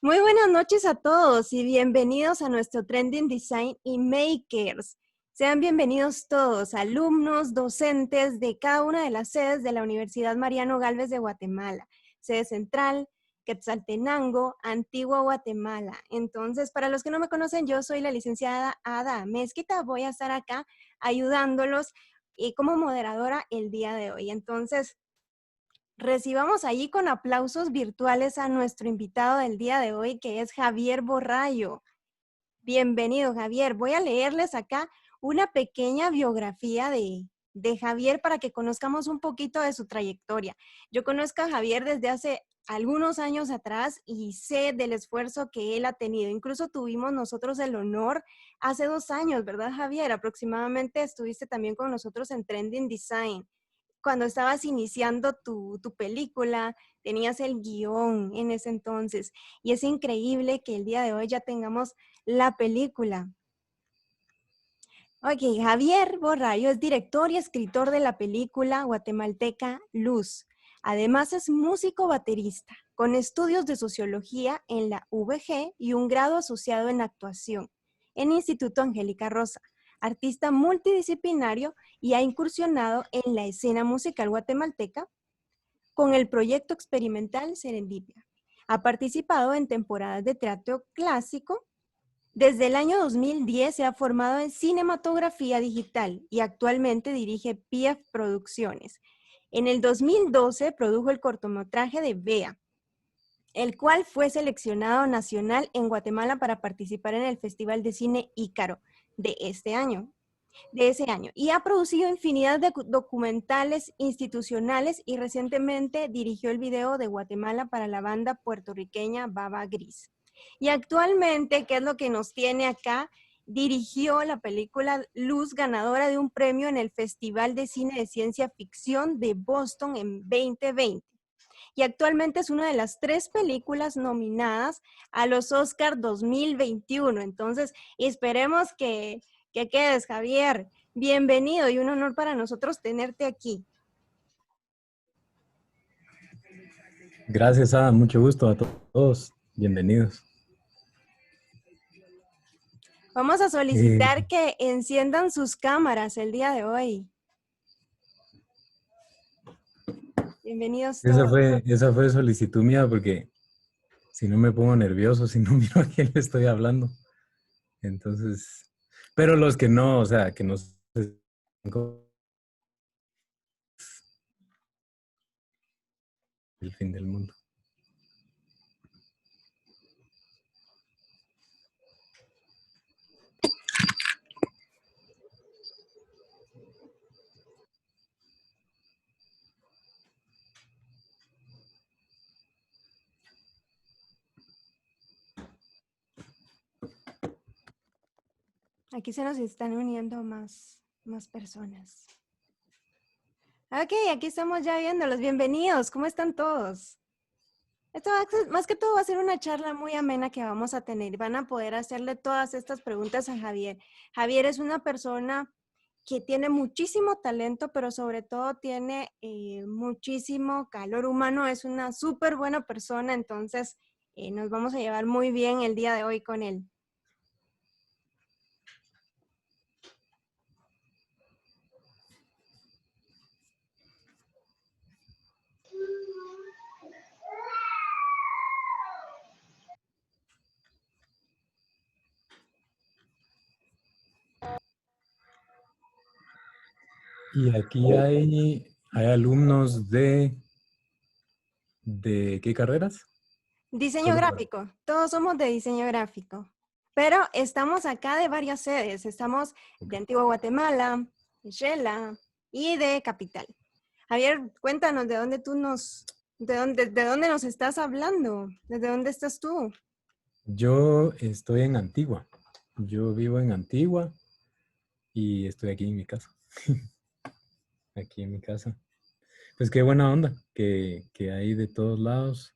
Muy buenas noches a todos y bienvenidos a nuestro Trending Design y Makers. Sean bienvenidos todos, alumnos, docentes de cada una de las sedes de la Universidad Mariano Gálvez de Guatemala, sede central, Quetzaltenango, Antigua Guatemala. Entonces, para los que no me conocen, yo soy la licenciada Ada Mezquita, voy a estar acá ayudándolos como moderadora el día de hoy. Entonces, recibamos allí con aplausos virtuales a nuestro invitado del día de hoy, que es Javier Borrayo. Bienvenido, Javier. Voy a leerles acá una pequeña biografía de Javier para que conozcamos un poquito de su trayectoria. Yo conozco a Javier desde hace algunos años atrás y sé del esfuerzo que él ha tenido. Incluso tuvimos nosotros el honor hace 2 años, ¿verdad, Javier? Aproximadamente estuviste también con nosotros en Trending Design. Cuando estabas iniciando tu película, tenías el guión en ese entonces. Y es increíble que el día de hoy ya tengamos la película. Ok, Javier Borrayo es director y escritor de la película guatemalteca Luz. Además es músico baterista, con estudios de sociología en la UVG y un grado asociado en actuación en Instituto Angélica Rosa. Artista multidisciplinario y ha incursionado en la escena musical guatemalteca con el proyecto experimental Serendipia. Ha participado en temporadas de teatro clásico. Desde el año 2010 se ha formado en cinematografía digital y actualmente dirige PIEF Producciones. En el 2012 produjo el cortometraje de Bea, el cual fue seleccionado nacional en Guatemala para participar en el Festival de Cine Ícaro de ese año. Y ha producido infinidad de documentales institucionales y recientemente dirigió el video de Guatemala para la banda puertorriqueña Baba Gris. Y actualmente, ¿qué es lo que nos tiene acá? Dirigió la película Luz, ganadora de un premio en el Festival de Cine de Ciencia Ficción de Boston en 2020. Y actualmente es una de las 3 películas nominadas a los Oscar 2021. Entonces, esperemos que quedes, Javier. Bienvenido y un honor para nosotros tenerte aquí. Gracias, Ada. Mucho gusto a todos. Bienvenidos. Vamos a solicitar que enciendan sus cámaras el día de hoy. Bienvenidos todos. Esa fue solicitud mía porque si no me pongo nervioso, si no miro a quién le estoy hablando. Entonces, pero los que no, o sea, que no el fin del mundo. Aquí se nos están uniendo más personas. Ok, aquí estamos ya viéndolos. Bienvenidos. ¿Cómo están todos? Esto más que todo va a ser una charla muy amena que vamos a tener. Van a poder hacerle todas estas preguntas a Javier. Javier es una persona que tiene muchísimo talento, pero sobre todo tiene muchísimo calor humano. Es una súper buena persona, entonces nos vamos a llevar muy bien el día de hoy con él. Y aquí hay alumnos ¿de qué carreras? Diseño gráfico. Todos somos de diseño gráfico. Pero estamos acá de varias sedes. Estamos de Antigua Guatemala, de Xela y de Capital. Javier, cuéntanos de dónde nos estás hablando. ¿Desde dónde estás tú? Yo estoy en Antigua. Yo vivo en Antigua y estoy aquí en mi casa. Aquí en mi casa. Pues qué buena onda que hay de todos lados.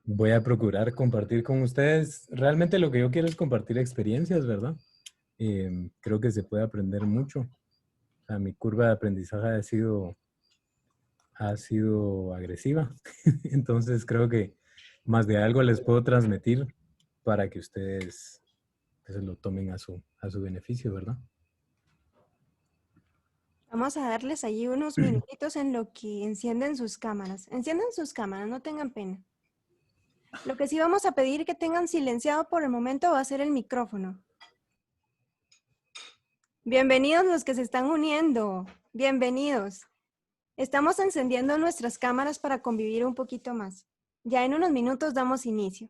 Voy a procurar compartir con ustedes. Realmente lo que yo quiero es compartir experiencias, ¿verdad? Creo que se puede aprender mucho. O sea, mi curva de aprendizaje ha sido agresiva. Entonces creo que más de algo les puedo transmitir para que ustedes pues, lo tomen a su beneficio, ¿verdad? Vamos a darles ahí unos minutitos en lo que encienden sus cámaras. Enciendan sus cámaras, no tengan pena. Lo que sí vamos a pedir que tengan silenciado por el momento va a ser el micrófono. Bienvenidos los que se están uniendo. Bienvenidos. Estamos encendiendo nuestras cámaras para convivir un poquito más. Ya en unos minutos damos inicio.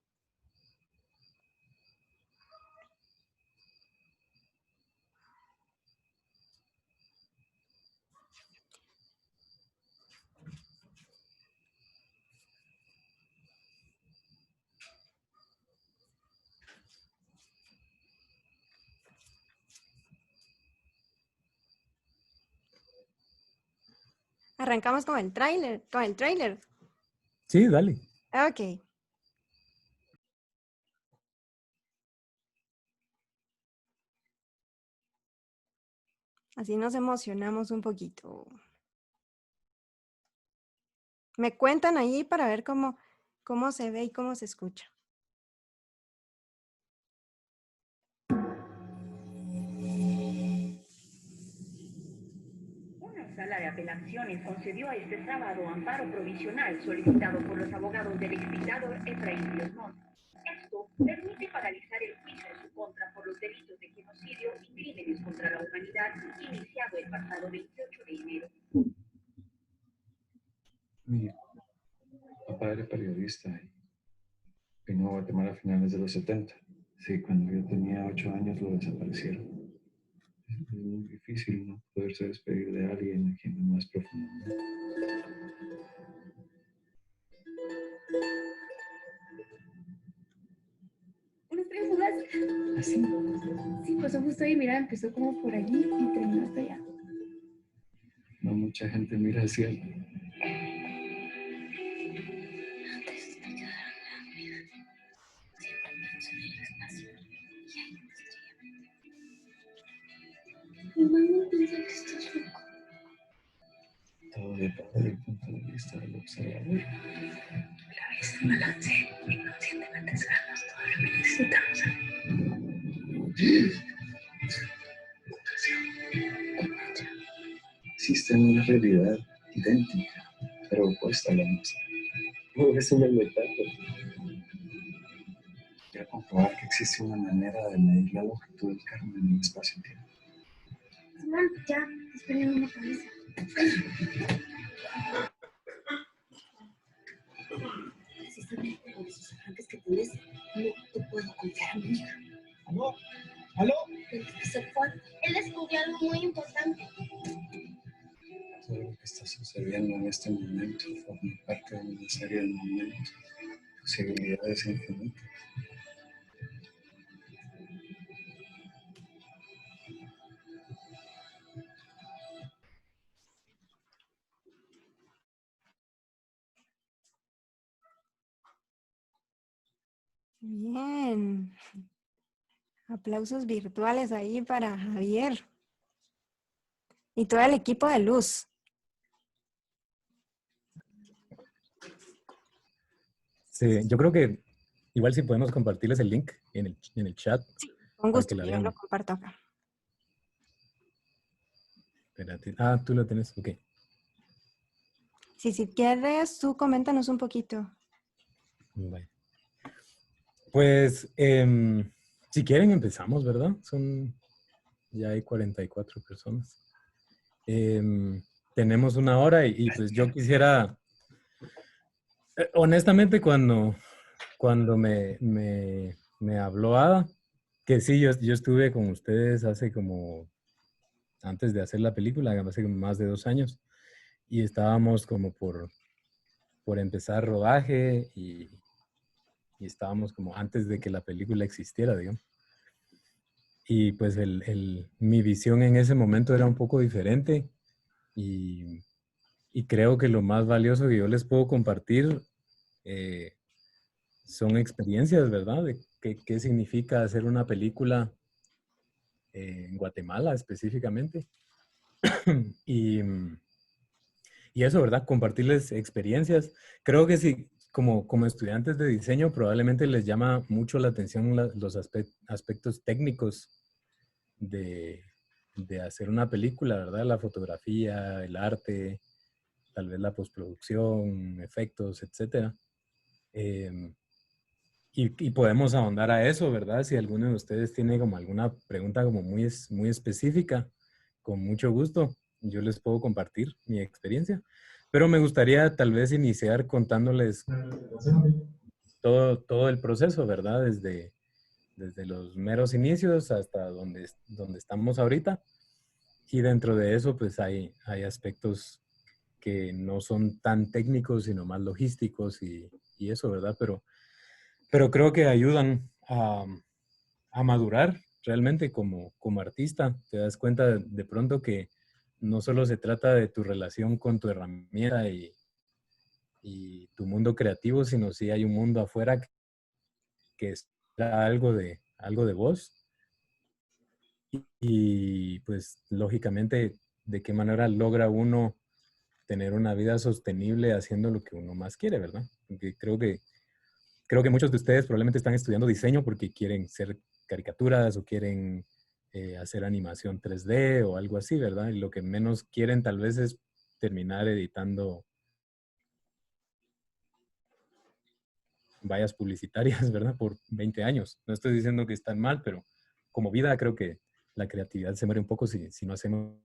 Arrancamos con el tráiler. Sí, dale. Ok. Así nos emocionamos un poquito. Me cuentan ahí para ver cómo se ve y cómo se escucha. Una sala de apelaciones concedió este sábado amparo provisional solicitado por los abogados del exdictador Efraín Diosmont. Esto permite paralizar el juicio en su contra por los delitos de genocidio y crímenes contra la humanidad iniciado el pasado 28 de enero. Mi papá era periodista y vino a Guatemala a finales de los 70. Sí, cuando yo tenía 8 años lo desaparecieron. Es muy difícil no poderse despedir de alguien a quien más profundamente. Una estrella fugaz. ¿Así? Sí, pasó justo ahí, mira, empezó como por allí y terminó hasta allá. No mucha gente mira al cielo. Antes de quedar grande, siempre pienso en el espacio y hay una estrella. Mi mamá piensa que estás loco. Todo depende del punto de vista del observador. La vista balance inconscientemente sabemos todo lo que necesitamos saber. Existe una realidad idéntica, pero opuesta a la nuestra. No, es una metáfora. Quiero comprobar que existe una manera de medir la longitud del karma en el espacio-tiempo. Simón, ya, esperen una cabeza. Precisamente por esos arranques que tienes, no te puedo confiar a mi hija. ¿Aló? ¿Aló? Tienes que ser fuerte. Él descubrió algo muy importante. Todo lo que está sucediendo en este momento forma parte de una serie de momentos, posibilidades infinitas. Bien. Aplausos virtuales ahí para Javier y todo el equipo de Luz. Sí, yo creo que igual si podemos compartirles el link en el chat Con para gusto, que la yo vean. lo comparto acá. Espérate. Ah, tú lo tienes. Ok. Sí, si quieres, tú coméntanos un poquito. Bye. Pues, si quieren empezamos, ¿verdad? Ya hay 44 personas. Tenemos una hora y pues yo quisiera, honestamente cuando me habló Ada, que sí, yo estuve con ustedes hace como, antes de hacer la película, hace más de 2 años, y estábamos como por empezar rodaje y y estábamos como antes de que la película existiera, digamos. Y pues mi visión en ese momento era un poco diferente y, y creo que lo más valioso que yo les puedo compartir eh, son experiencias, ¿verdad? De qué significa hacer una película en Guatemala específicamente. Y, y eso, ¿verdad? Compartirles experiencias. Creo que sí, como estudiantes de diseño probablemente les llama mucho la atención los aspectos técnicos de, de hacer una película, ¿verdad? La fotografía, el arte, tal vez la postproducción, efectos, etcétera. Y podemos ahondar a eso, ¿verdad? Si alguno de ustedes tiene como alguna pregunta como muy específica, con mucho gusto, yo les puedo compartir mi experiencia. Pero me gustaría tal vez iniciar contándoles todo el proceso, ¿verdad? Desde los meros inicios hasta donde estamos ahorita. Y dentro de eso, pues hay aspectos que no son tan técnicos, sino más logísticos y eso, ¿verdad? Pero creo que ayudan a madurar realmente como artista. Te das cuenta de pronto que no solo se trata de tu relación con tu herramienta y tu mundo creativo, sino sí hay un mundo afuera que es algo de vos. Y pues lógicamente, de qué manera logra uno tener una vida sostenible haciendo lo que uno más quiere, ¿verdad? Porque creo que muchos de ustedes probablemente están estudiando diseño porque quieren ser caricaturas o quieren hacer animación 3D o algo así, ¿verdad? Y lo que menos quieren tal vez es terminar editando vallas publicitarias, ¿verdad? Por 20 años. No estoy diciendo que están mal, pero como vida creo que la creatividad se muere un poco si no hacemos.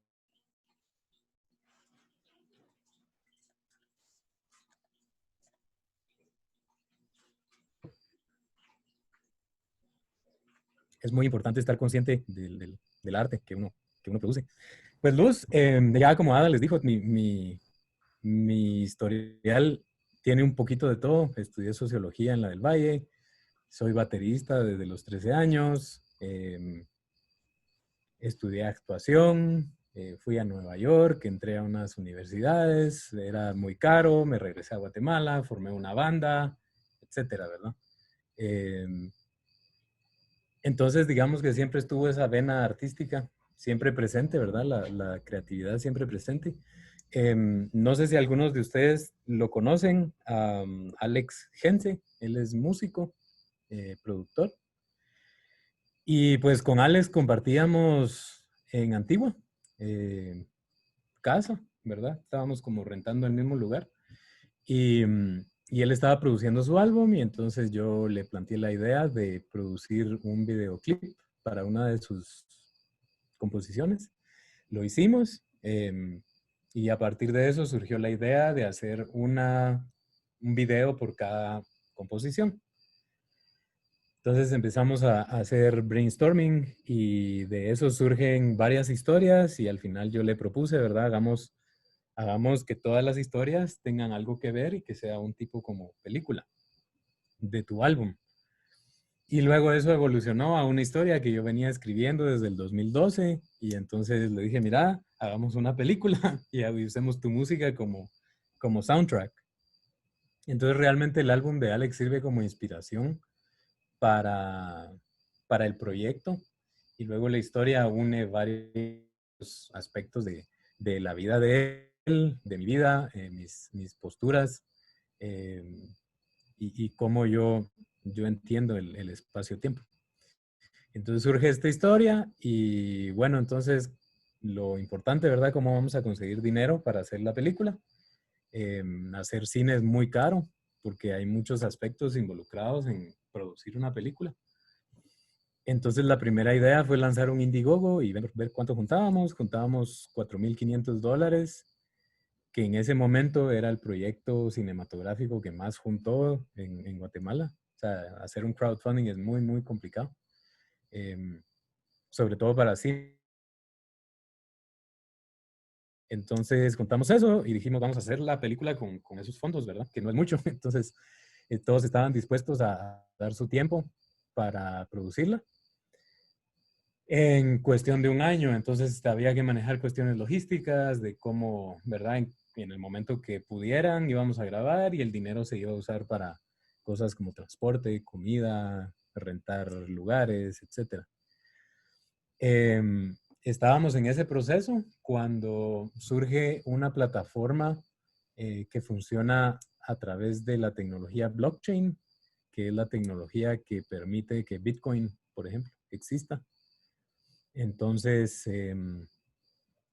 Es muy importante estar consciente del arte que uno produce. Pues Luz, ya como Ada les dijo, mi historial tiene un poquito de todo. Estudié sociología en la del Valle, soy baterista desde los 13 años, estudié actuación, fui a Nueva York, entré a unas universidades, era muy caro, me regresé a Guatemala, formé una banda, etcétera, ¿verdad? Entonces, digamos que siempre estuvo esa vena artística, siempre presente, ¿verdad? La creatividad siempre presente. No sé si algunos de ustedes lo conocen, Alex Gense, él es músico, productor. Y pues con Alex compartíamos en Antigua, casa, ¿verdad? Estábamos como rentando el mismo lugar. Y él estaba produciendo su álbum y entonces yo le planteé la idea de producir un videoclip para una de sus composiciones. Lo hicimos y a partir de eso surgió la idea de hacer un video por cada composición. Entonces empezamos a hacer brainstorming y de eso surgen varias historias y al final yo le propuse, ¿verdad? Hagamos que todas las historias tengan algo que ver y que sea un tipo como película de tu álbum. Y luego eso evolucionó a una historia que yo venía escribiendo desde el 2012 y entonces le dije, mira, hagamos una película y usemos tu música como soundtrack. Entonces realmente el álbum de Alex sirve como inspiración para, para el proyecto y luego la historia une varios aspectos de la vida de él, de mi vida, mis posturas y cómo yo entiendo el espacio-tiempo. Entonces surge esta historia y bueno, entonces lo importante, ¿verdad? ¿Cómo vamos a conseguir dinero para hacer la película? Hacer cine es muy caro porque hay muchos aspectos involucrados en producir una película. Entonces la primera idea fue lanzar un Indiegogo y ver cuánto juntábamos. Juntábamos $4,500, que en ese momento era el proyecto cinematográfico que más juntó en Guatemala. O sea, hacer un crowdfunding es muy complicado. Sobre todo para cine. Entonces contamos eso y dijimos, vamos a hacer la película con esos fondos, ¿verdad? Que no es mucho. Entonces todos estaban dispuestos a dar su tiempo para producirla en cuestión de un año. Entonces había que manejar cuestiones logísticas de cómo, ¿verdad? En el momento que pudieran íbamos a grabar y el dinero se iba a usar para cosas como transporte, comida, rentar lugares, etc. Estábamos en ese proceso cuando surge una plataforma que funciona a través de la tecnología blockchain, que es la tecnología que permite que Bitcoin, por ejemplo, exista. Entonces,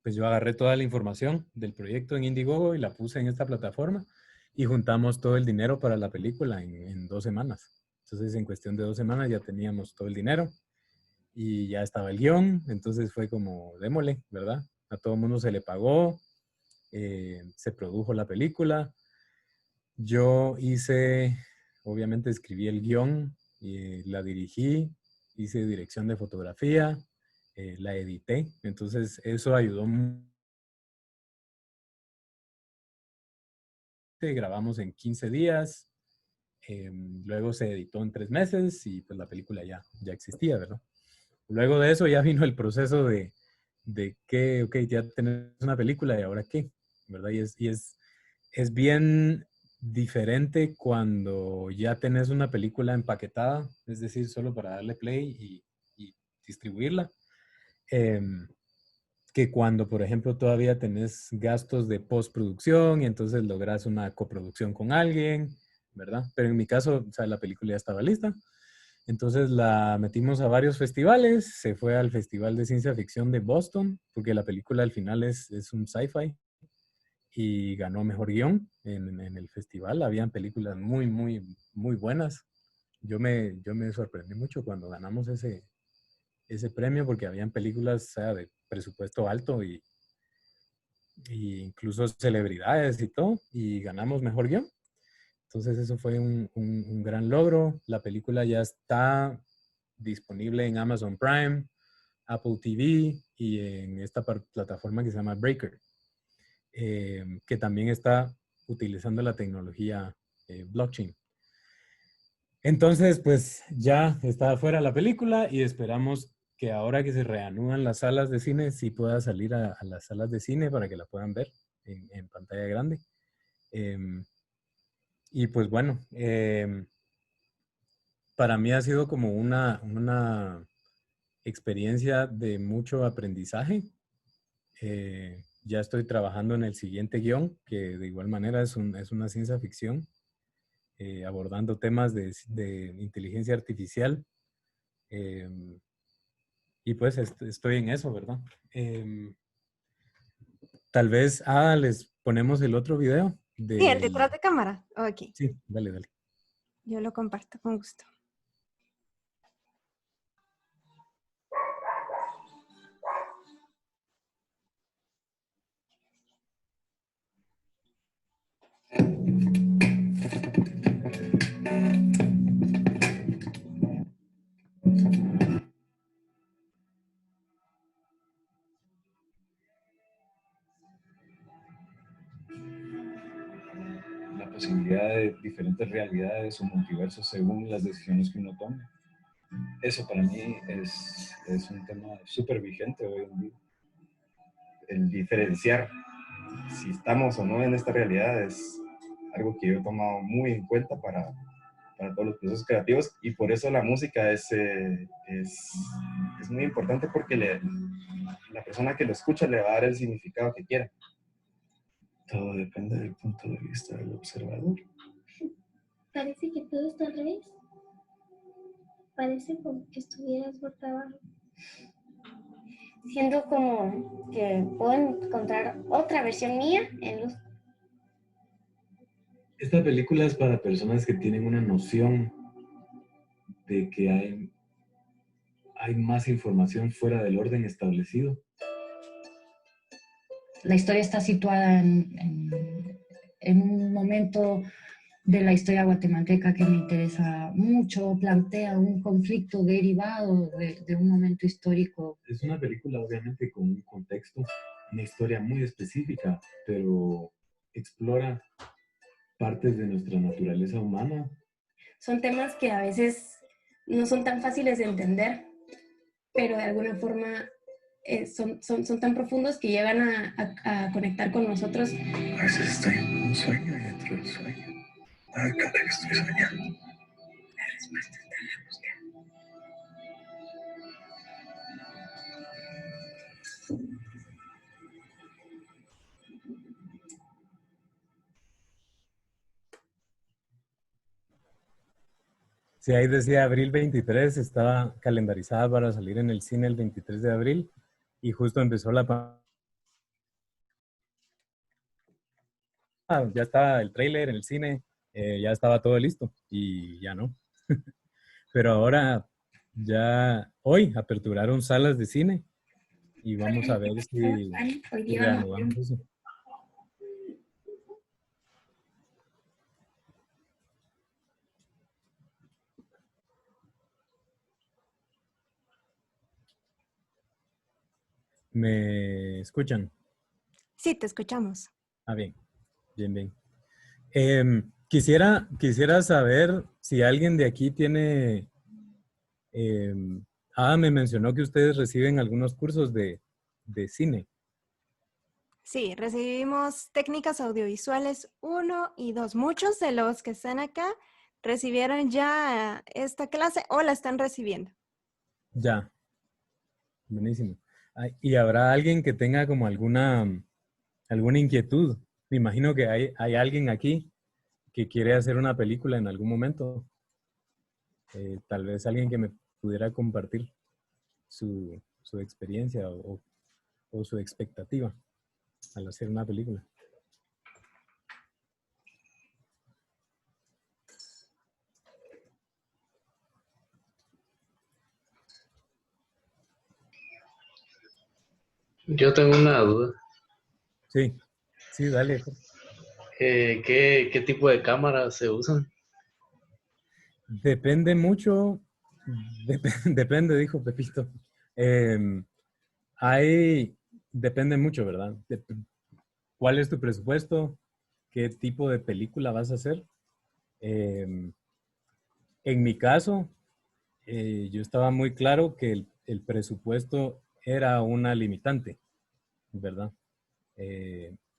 pues yo agarré toda la información del proyecto en Indiegogo y la puse en esta plataforma y juntamos todo el dinero para la película en 2 semanas. Entonces, en cuestión de 2 semanas ya teníamos todo el dinero y ya estaba el guión. Entonces fue como, démosle, ¿verdad? A todo el mundo se le pagó, se produjo la película. Yo obviamente escribí el guión, y la dirigí, hice dirección de fotografía, la edité. Entonces eso ayudó mucho. Grabamos en 15 días, luego se editó en 3 meses y pues la película ya existía, ¿verdad? Luego de eso ya vino el proceso de que, ok, ya tenés una película y ahora qué, ¿verdad? Es bien diferente cuando ya tenés una película empaquetada, es decir, solo para darle play y distribuirla, que cuando, por ejemplo, todavía tenés gastos de postproducción y entonces logras una coproducción con alguien, ¿verdad? Pero en mi caso, o sea, la película ya estaba lista. Entonces la metimos a varios festivales, se fue al Festival de Ciencia Ficción de Boston, porque la película al final es un sci-fi, y ganó mejor guión en el festival. Habían películas muy, muy, muy buenas. Yo me sorprendí mucho cuando ganamos ese premio, porque habían películas, o sea, de presupuesto alto y incluso celebridades y todo, y ganamos mejor guión. Entonces eso fue un gran logro. La película ya está disponible en Amazon Prime, Apple TV y en esta plataforma que se llama Breaker, que también está utilizando la tecnología blockchain. Entonces, pues ya está afuera la película y esperamos que ahora que se reanudan las salas de cine, sí pueda salir a las salas de cine para que la puedan ver en pantalla grande. Y pues bueno, para mí ha sido como una experiencia de mucho aprendizaje. Ya estoy trabajando en el siguiente guión, que de igual manera es una ciencia ficción, abordando temas de inteligencia artificial. Y pues estoy en eso, ¿verdad? Tal vez, les ponemos el otro video Sí, el detrás de cámara. Ok, Sí, dale, dale. yo lo comparto con gusto. La posibilidad de diferentes realidades o multiversos según las decisiones que uno tome. Eso para mí es un tema súper vigente hoy en día. El diferenciar si estamos o no en esta realidad es algo que yo he tomado muy en cuenta para todos los procesos creativos, y por eso la música es muy importante, porque la persona que lo escucha le va a dar el significado que quiera. Todo depende del punto de vista del observador. Parece que todo está al revés. Parece como que estuvieras boca abajo. Siento como que puedo encontrar otra versión mía en Luz. Esta película es para personas que tienen una noción de que hay más información fuera del orden establecido. La historia está situada en un momento de la historia guatemalteca que me interesa mucho, plantea un conflicto derivado de un momento histórico. Es una película obviamente con un contexto, una historia muy específica, pero explora partes de nuestra naturaleza humana son temas que a veces no son tan fáciles de entender, pero de alguna forma son tan profundos que llegan a conectar con nosotros. A veces estoy en un sueño y dentro del sueño. Me doy cuenta que estoy soñando. La respuesta está en la búsqueda. Sí, ahí decía abril 23, estaba calendarizada para salir en el cine el 23 de abril y justo empezó ya estaba el tráiler en el cine, ya estaba todo listo y ya no. Pero ahora ya hoy aperturaron salas de cine y vamos a ver si Hoy día reanudamos eso. ¿Me escuchan? Sí, te escuchamos. Ah, bien, bien, bien. Quisiera saber si alguien de aquí tiene... me mencionó que ustedes reciben algunos cursos de cine. Sí, recibimos técnicas audiovisuales 1 y 2. Muchos de los que están acá recibieron ya esta clase o la están recibiendo. Ya, buenísimo. ¿Y habrá alguien que tenga como alguna inquietud? Me imagino que hay alguien aquí que quiere hacer una película en algún momento. Tal vez alguien que me pudiera compartir su experiencia o su expectativa al hacer una película. Yo tengo una duda. Sí, dale. ¿Qué tipo de cámaras se usan? Depende mucho, depende, dijo Pepito. Em, depende mucho, ¿verdad? ¿Cuál es tu presupuesto? ¿Qué tipo de película vas a hacer? En mi caso, yo estaba muy claro que el presupuesto era una limitante, ¿verdad?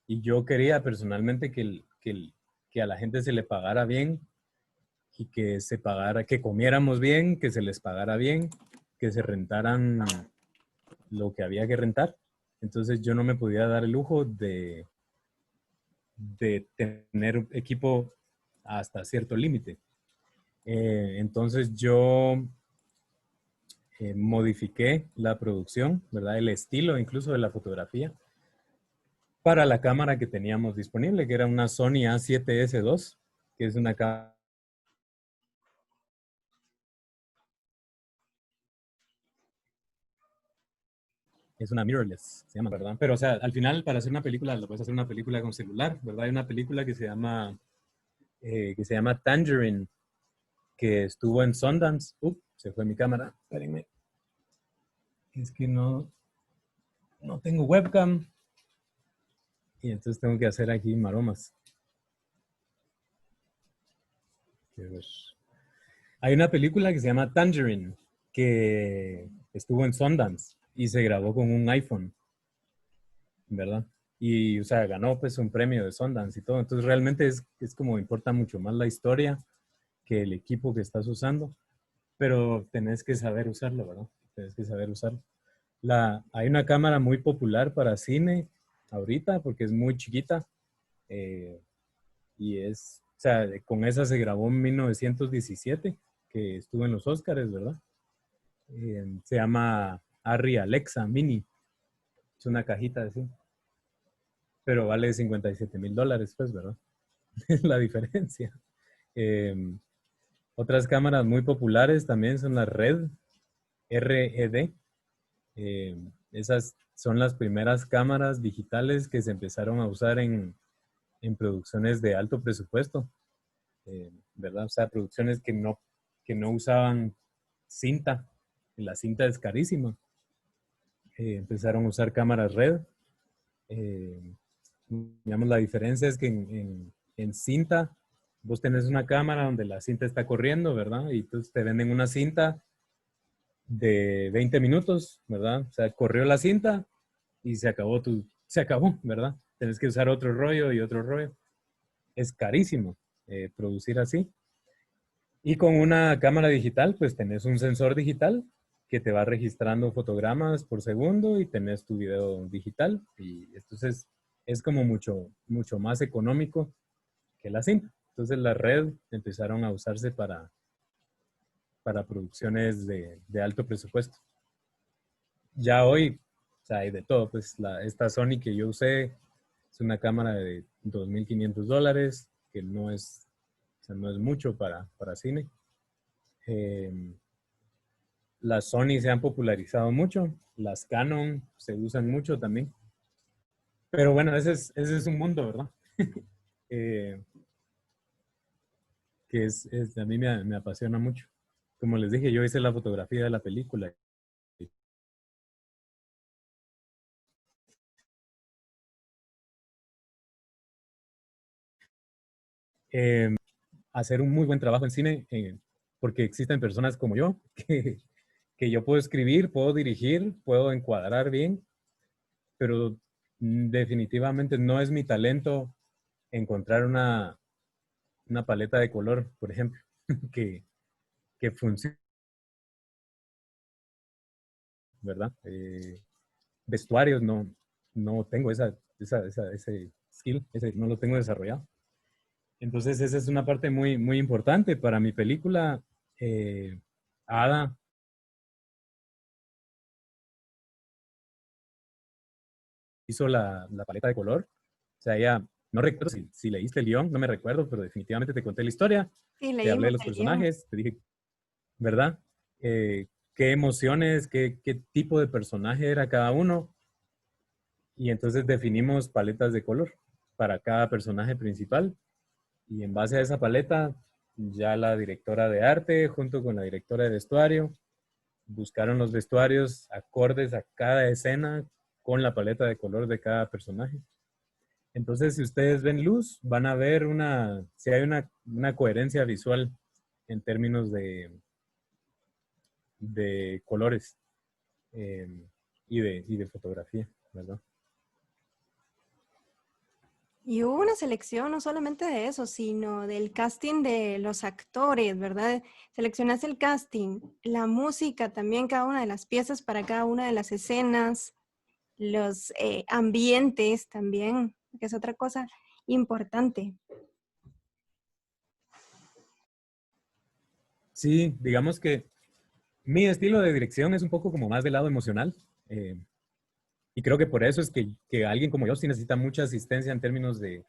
Y yo quería personalmente que a la gente se le pagara bien y que comiéramos bien, que se les pagara bien, que se rentaran lo que había que rentar. Entonces yo no me podía dar el lujo de tener equipo hasta cierto límite. Entonces yo modifiqué la producción, ¿verdad? El estilo incluso de la fotografía para la cámara que teníamos disponible, que era una Sony A7S II, que es una cámara. Es una mirrorless, se llama, ¿verdad? Pero, o sea, al final, para hacer una película, lo puedes hacer una película con celular, ¿verdad? Hay una película que se llama Tangerine, que estuvo en Sundance. Se fue mi cámara. Espérenme. Es que no tengo webcam. Y entonces tengo que hacer aquí maromas. Hay una película que se llama Tangerine, que estuvo en Sundance y se grabó con un iPhone, ¿verdad? Y, o sea, ganó pues un premio de Sundance y todo. Entonces realmente es como importa mucho más la historia que el equipo que estás usando, pero tenés que saber usarlo, ¿verdad? Tenés que saber usarlo. Hay una cámara muy popular para cine ahorita porque es muy chiquita y o sea, con esa se grabó en 1917, que estuvo en los Óscares, ¿verdad? Se llama Arri Alexa Mini. Es una cajita así. Pero vale $57,000, pues, ¿verdad? Es la diferencia. Otras cámaras muy populares también son las RED. Esas son las primeras cámaras digitales que se empezaron a usar en producciones de alto presupuesto, ¿verdad? O sea, producciones que no usaban cinta. La cinta es carísima. Empezaron a usar cámaras RED. Digamos, la diferencia es que en cinta vos tenés una cámara donde la cinta está corriendo, ¿verdad? Y entonces te venden una cinta de 20 minutos, ¿verdad? O sea, corrió la cinta y se acabó, ¿verdad? Tenés que usar otro rollo y otro rollo. Es carísimo producir así. Y con una cámara digital, pues tenés un sensor digital que te va registrando fotogramas por segundo y tenés tu video digital. Y entonces es como mucho más económico que la cinta. Entonces la red empezaron a usarse para producciones de alto presupuesto. Ya hoy, o sea, hay de todo. Pues esta Sony que yo usé es una cámara de $2,500, que no es, o sea, no es mucho para cine. Las Sony se han popularizado mucho, las Canon se usan mucho también. Pero bueno, ese es un mundo, ¿verdad? Eh, que a mí me apasiona mucho. Como les dije, yo hice la fotografía de la película. Hacer un muy buen trabajo en cine, porque existen personas como yo, que yo puedo escribir, puedo dirigir, puedo encuadrar bien, pero definitivamente no es mi talento encontrar una paleta de color, por ejemplo, que funcione, ¿verdad? Vestuarios, no tengo ese skill, no lo tengo desarrollado. Entonces, esa es una parte muy, muy importante para mi película. Ada hizo la paleta de color. O sea, ella, no recuerdo si leíste el guión, no me recuerdo, pero definitivamente te conté la historia. Sí, Te hablé de leímos los el guión. personajes, te dije, ¿verdad? Qué emociones, qué tipo de personaje era cada uno. Y entonces definimos paletas de color para cada personaje principal. Y en base a esa paleta, ya la directora de arte junto con la directora de vestuario buscaron los vestuarios acordes a cada escena con la paleta de color de cada personaje. Entonces, si ustedes ven luz, van a ver si hay una coherencia visual en términos de colores eh, y de fotografía, ¿verdad? Y hubo una selección no solamente de eso, sino del casting de los actores, ¿verdad? Seleccionaste el casting, la música también, cada una de las piezas para cada una de las escenas, los ambientes también, que es otra cosa importante. Sí, digamos que mi estilo de dirección es un poco como más del lado emocional. Y creo que por eso es que alguien como yo sí necesita mucha asistencia en términos de,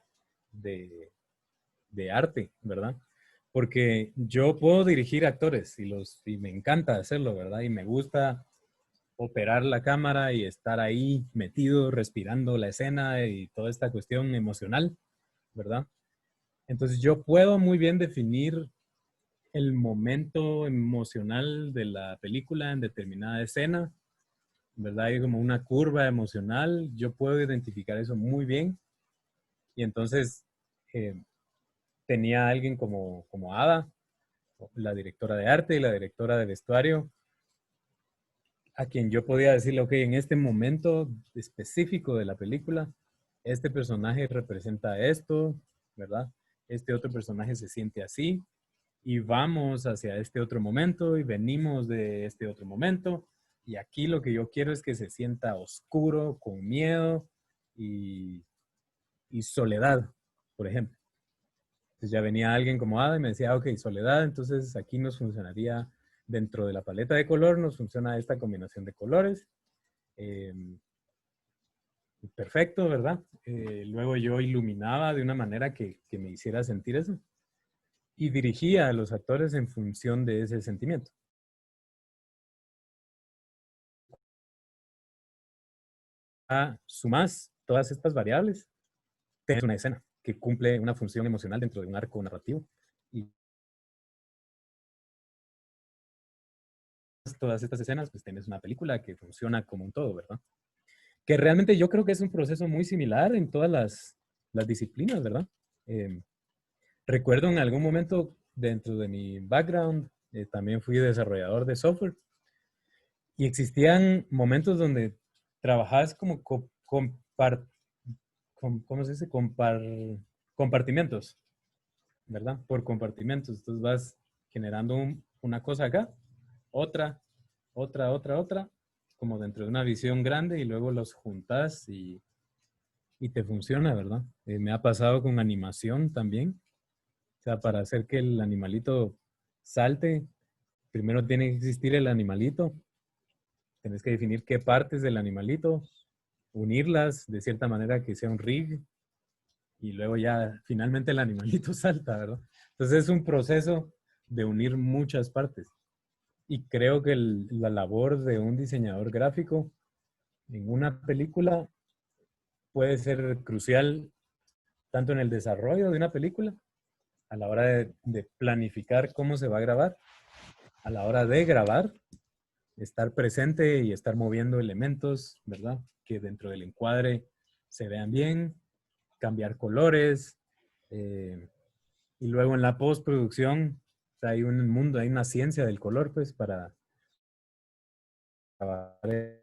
de arte, ¿verdad? Porque yo puedo dirigir actores y me encanta hacerlo, ¿verdad? Y me gusta operar la cámara y estar ahí metido, respirando la escena y toda esta cuestión emocional, ¿verdad? Entonces yo puedo muy bien definir el momento emocional de la película en determinada escena, ¿verdad? Hay como una curva emocional, yo puedo identificar eso muy bien y entonces tenía a alguien como Ada, la directora de arte y la directora de vestuario, a quien yo podía decirle, ok, en este momento específico de la película, este personaje representa esto, ¿verdad? Este otro personaje se siente así y vamos hacia este otro momento y venimos de este otro momento. Y aquí lo que yo quiero es que se sienta oscuro, con miedo y soledad, por ejemplo. Entonces ya venía alguien como Ada y me decía, ok, soledad, entonces aquí nos funcionaría dentro de la paleta de color, nos funciona esta combinación de colores. Eh, perfecto, ¿verdad? Luego yo iluminaba de una manera que me hiciera sentir eso y dirigía a los actores en función de ese sentimiento. Sumas todas estas variables, tienes una escena que cumple una función emocional dentro de un arco narrativo. Y todas estas escenas, pues tienes una película que funciona como un todo, ¿verdad? Que realmente yo creo que es un proceso muy similar en todas las disciplinas, ¿verdad? Recuerdo en algún momento dentro de mi background, también fui desarrollador de software y existían momentos donde trabajabas como ¿cómo se dice? Compartimentos, ¿verdad? Por compartimentos. Entonces vas generando una cosa acá, otra, otra, como dentro de una visión grande y luego los juntas y te funciona, ¿verdad? Me ha pasado con animación también. O sea, para hacer que el animalito salte, primero tiene que existir el animalito. Tienes que definir qué partes del animalito, unirlas de cierta manera que sea un rig y luego ya finalmente el animalito salta, ¿verdad? Entonces es un proceso de unir muchas partes. Y creo que la labor de un diseñador gráfico en una película puede ser crucial tanto en el desarrollo de una película, a la hora de planificar cómo se va a grabar, a la hora de grabar, estar presente y estar moviendo elementos, ¿verdad? Que dentro del encuadre se vean bien, cambiar colores, y luego en la postproducción hay un mundo, hay una ciencia del color, pues, para trabajar en la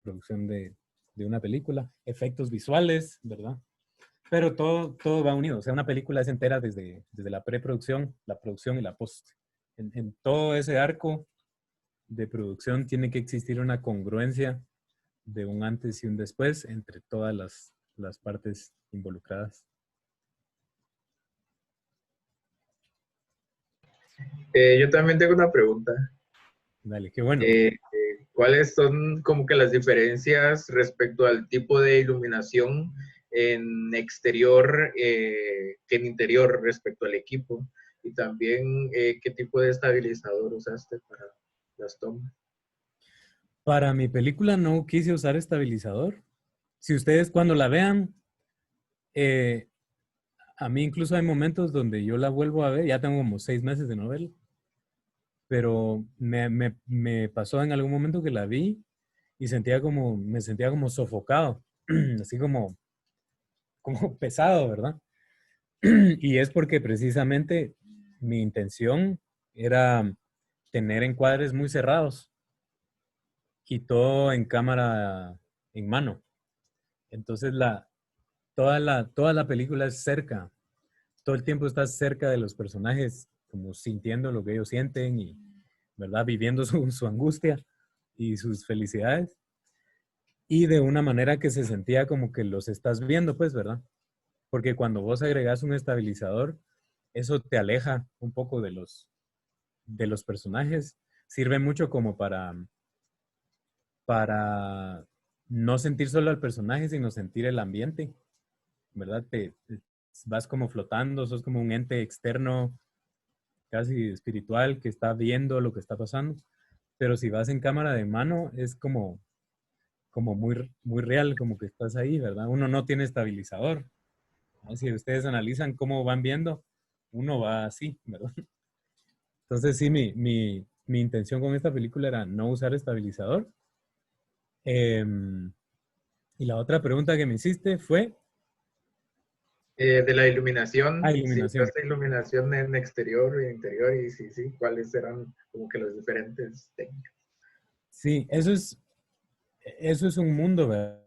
producción de una película, efectos visuales, ¿verdad? Pero todo va unido. O sea, una película es entera desde la preproducción, la producción y la post. En todo ese arco de producción tiene que existir una congruencia de un antes y un después entre todas las partes involucradas. Yo también tengo una pregunta. Dale, qué bueno. ¿Cuáles son como que las diferencias respecto al tipo de iluminación en exterior que en interior respecto al equipo? Y también qué tipo de estabilizador usaste para las tomas. Para mi película no quise usar estabilizador. Si ustedes cuando la vean, a mí incluso hay momentos donde yo la vuelvo a ver, ya tengo como 6 meses de no verla, pero me pasó en algún momento que la vi y me sentía como sofocado, así como pesado, ¿verdad? Y es porque precisamente mi intención era tener encuadres muy cerrados y todo en cámara en mano. Entonces toda la película es cerca. Todo el tiempo estás cerca de los personajes, como sintiendo lo que ellos sienten y, ¿verdad? Viviendo su angustia y sus felicidades. Y de una manera que se sentía como que los estás viendo, pues, ¿verdad? Porque cuando vos agregas un estabilizador, eso te aleja un poco de los personajes. Sirve mucho como para no sentir solo al personaje, sino sentir el ambiente, ¿verdad? Vas como flotando, sos como un ente externo, casi espiritual, que está viendo lo que está pasando. Pero si vas en cámara de mano, es como muy real, como que estás ahí, ¿verdad? Uno no tiene estabilizador, ¿no? Si ustedes analizan cómo van viendo, uno va así, ¿verdad? Entonces sí, mi intención con esta película era no usar estabilizador. Y la otra pregunta que me hiciste fue... De la iluminación, si iluminación. usaste iluminación en exterior y interior, y sí, cuáles eran como que las diferentes técnicas. Sí, eso es un mundo, ¿verdad?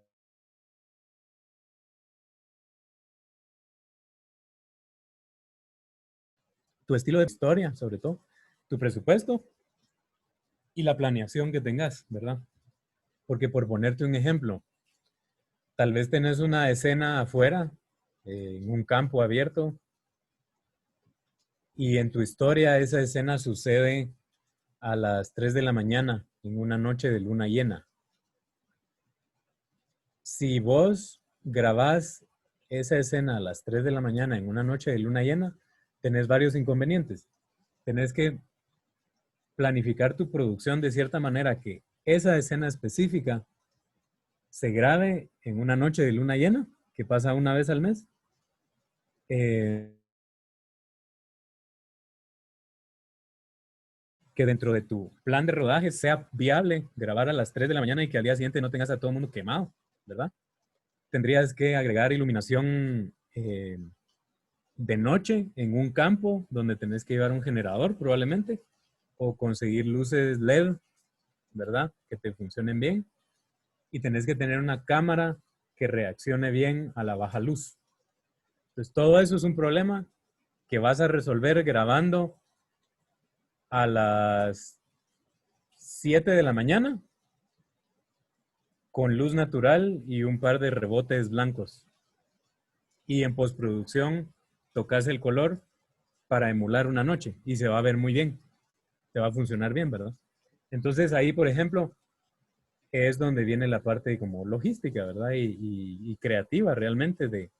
Tu estilo de historia, sobre todo, tu presupuesto y la planeación que tengas, ¿verdad? Porque por ponerte un ejemplo, tal vez tenés una escena afuera, en un campo abierto, y en tu historia esa escena sucede a las 3 de la mañana, en una noche de luna llena. Si vos grabás esa escena a las 3 de la mañana en una noche de luna llena, tenés varios inconvenientes. Tenés que planificar tu producción de cierta manera que esa escena específica se grabe en una noche de luna llena, que pasa una vez al mes. Que dentro de tu plan de rodaje sea viable grabar a las 3 de la mañana y que al día siguiente no tengas a todo el mundo quemado, ¿verdad? Tendrías que agregar iluminación de noche en un campo donde tenés que llevar un generador probablemente, o conseguir luces LED, ¿verdad? Que te funcionen bien. Y tenés que tener una cámara que reaccione bien a la baja luz. Entonces, todo eso es un problema que vas a resolver grabando a las 7 de la mañana con luz natural y un par de rebotes blancos. Y en postproducción tocas el color para emular una noche y se va a ver muy bien. Te va a funcionar bien, ¿verdad? Entonces ahí, por ejemplo, es donde viene la parte como logística, ¿verdad? Y creativa realmente de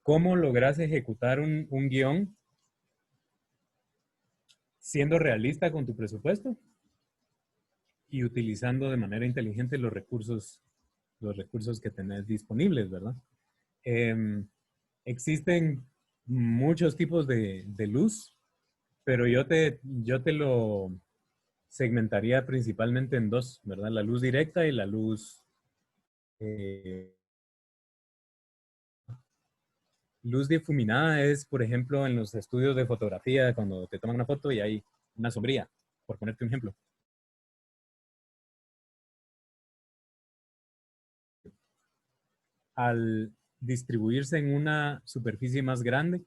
cómo logras ejecutar un guión siendo realista con tu presupuesto y utilizando de manera inteligente los recursos que tenés disponibles, ¿verdad? Existen muchos tipos de luz, pero yo te lo segmentaría principalmente en dos, ¿verdad? La luz directa y la luz luz difuminada es, por ejemplo, en los estudios de fotografía, cuando te toman una foto y hay una sombría, por ponerte un ejemplo. Al distribuirse en una superficie más grande,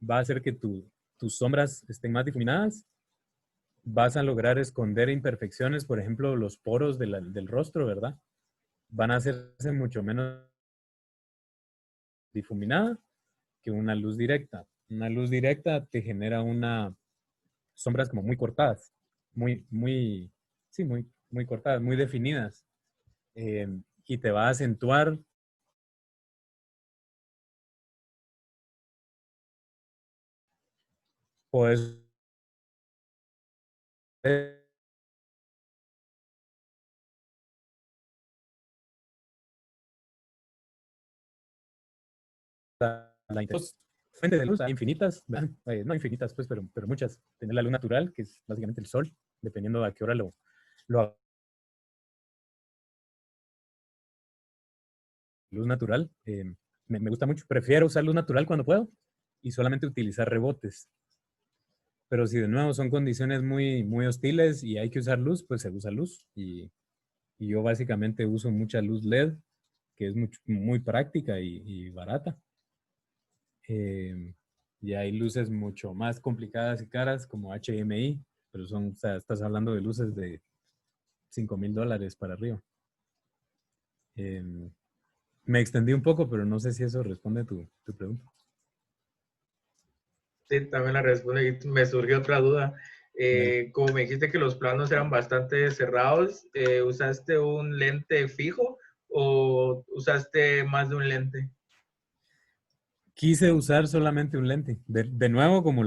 va a hacer que tus sombras estén más difuminadas. Vas a lograr esconder imperfecciones, por ejemplo, los poros del rostro, ¿verdad? Van a hacerse mucho menos difuminada que una luz directa. Una luz directa te genera unas sombras como muy cortadas, sí, muy cortadas, muy definidas. Y te va a acentuar. Puedes fuentes de luz hay infinitas, no infinitas, pues, pero muchas. Tener la luz natural, que es básicamente el sol, dependiendo a qué hora lo luz natural. Me gusta mucho. Prefiero usar luz natural cuando puedo y solamente utilizar rebotes. Pero si de nuevo son condiciones muy hostiles y hay que usar luz, pues se usa luz. Y yo básicamente uso mucha luz LED, que es muy práctica y barata. Y hay luces mucho más complicadas y caras como HDMI, pero o sea, estás hablando de luces de $5,000 para arriba. Me extendí un poco, pero no sé si eso responde a tu pregunta. Sí, también la responde y me surgió otra duda. Como me dijiste que los planos eran bastante cerrados, ¿usaste un lente fijo o usaste más de un lente? Quise usar solamente un lente. De nuevo, como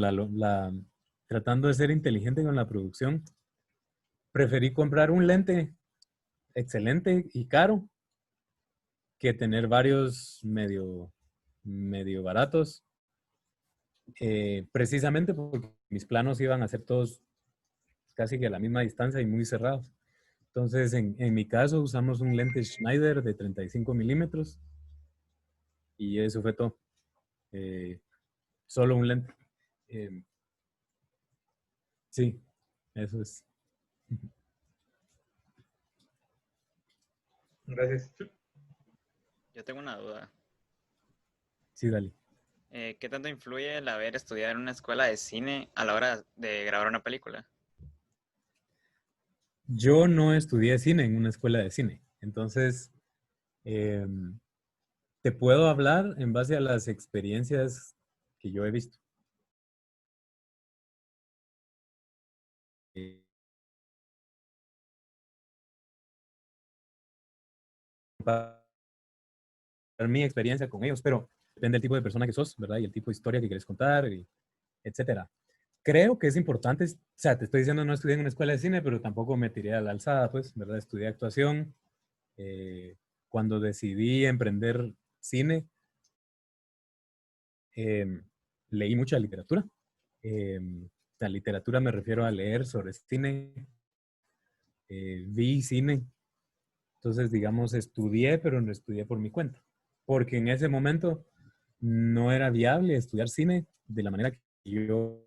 tratando de ser inteligente con la producción, preferí comprar un lente excelente y caro que tener varios medio baratos, precisamente porque mis planos iban a ser todos casi que a la misma distancia y muy cerrados. Entonces, en mi caso, usamos un lente Schneider de 35 milímetros y eso fue todo. Solo un lente. Sí, eso es. Gracias. Yo tengo una duda. Sí, dale. ¿Qué tanto influye el haber estudiado en una escuela de cine a la hora de grabar una película? Yo no estudié cine en una escuela de cine, entonces te puedo hablar en base a las experiencias que yo he visto. Para mi experiencia con ellos, pero depende del tipo de persona que sos, ¿verdad? Y el tipo de historia que quieres contar, etcétera. Creo que es importante, o sea, te estoy diciendo no estudié en una escuela de cine, pero tampoco me tiré a la alzada, pues, ¿verdad? Estudié actuación. Cuando decidí emprender cine, leí mucha literatura. La literatura me refiero a leer sobre cine, vi cine. Entonces, digamos, estudié, pero no estudié por mi cuenta. Porque en ese momento no era viable estudiar cine de la manera que yo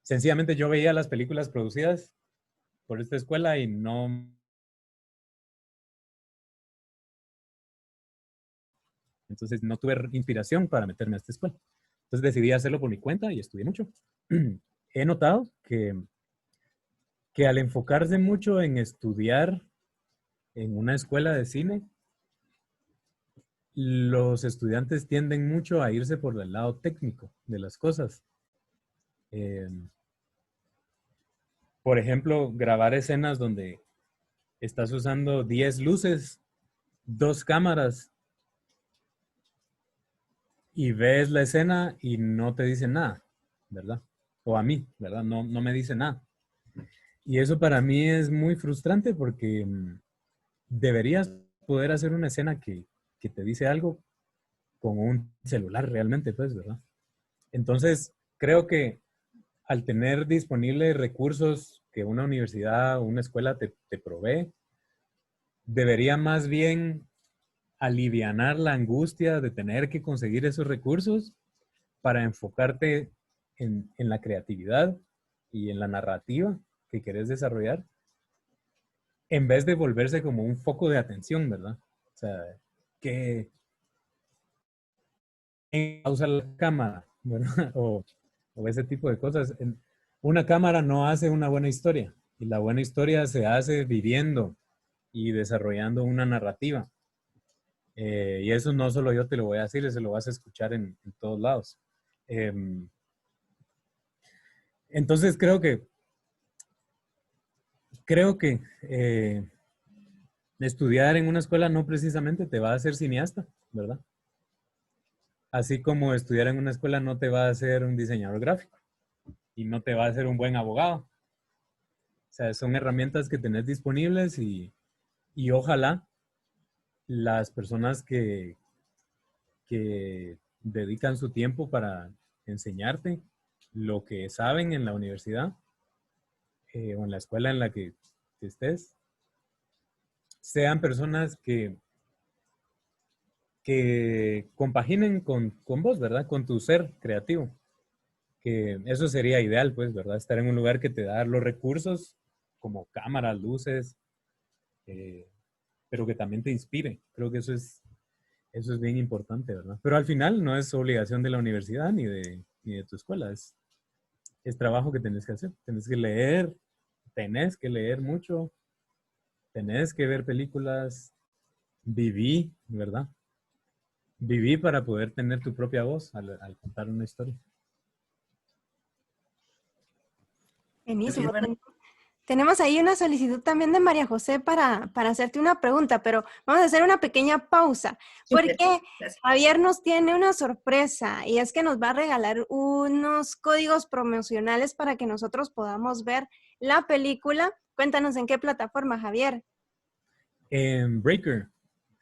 sencillamente yo veía las películas producidas por esta escuela y no. Entonces no tuve inspiración para meterme a esta escuela. Entonces decidí hacerlo por mi cuenta y estudié mucho. He notado que al enfocarse mucho en estudiar en una escuela de cine, los estudiantes tienden mucho a irse por el lado técnico de las cosas. Por ejemplo, grabar escenas donde estás usando 10 luces, 2 cámaras, y ves la escena y no te dice nada, ¿verdad? O a mí, ¿verdad? No me dice nada. Y eso para mí es muy frustrante porque deberías poder hacer una escena que te dice algo con un celular realmente, pues, ¿verdad? Entonces, creo que al tener disponibles recursos que una universidad o una escuela te provee, debería más bien alivianar la angustia de tener que conseguir esos recursos para enfocarte en la creatividad y en la narrativa que querés desarrollar, en vez de volverse como un foco de atención, ¿verdad? O sea, que usa la cámara, ¿verdad? O ese tipo de cosas. Una cámara no hace una buena historia, y la buena historia se hace viviendo y desarrollando una narrativa. Y eso no solo yo te lo voy a decir, eso lo vas a escuchar en todos lados. Entonces creo que estudiar en una escuela no precisamente te va a hacer cineasta, ¿verdad? Así como estudiar en una escuela no te va a hacer un diseñador gráfico y no te va a hacer un buen abogado. O sea, son herramientas que tenés disponibles y ojalá las personas que dedican su tiempo para enseñarte lo que saben en la universidad o en la escuela en la que estés, sean personas que compaginen con vos, ¿verdad? Con tu ser creativo. Que eso sería ideal, pues, ¿verdad? Estar en un lugar que te da los recursos como cámaras, luces, pero que también te inspire. Creo que eso es bien importante, ¿verdad? Pero al final no es obligación de la universidad ni de tu escuela, es trabajo que tenés que hacer. Tenés que leer mucho, tenés que ver películas, viví, ¿verdad? Viví para poder tener tu propia voz al contar una historia. Buenísimo. Tenemos ahí una solicitud también de María José para hacerte una pregunta, pero vamos a hacer una pequeña pausa, porque Javier nos tiene una sorpresa y es que nos va a regalar unos códigos promocionales para que nosotros podamos ver la película. Cuéntanos en qué plataforma, Javier. En Breaker.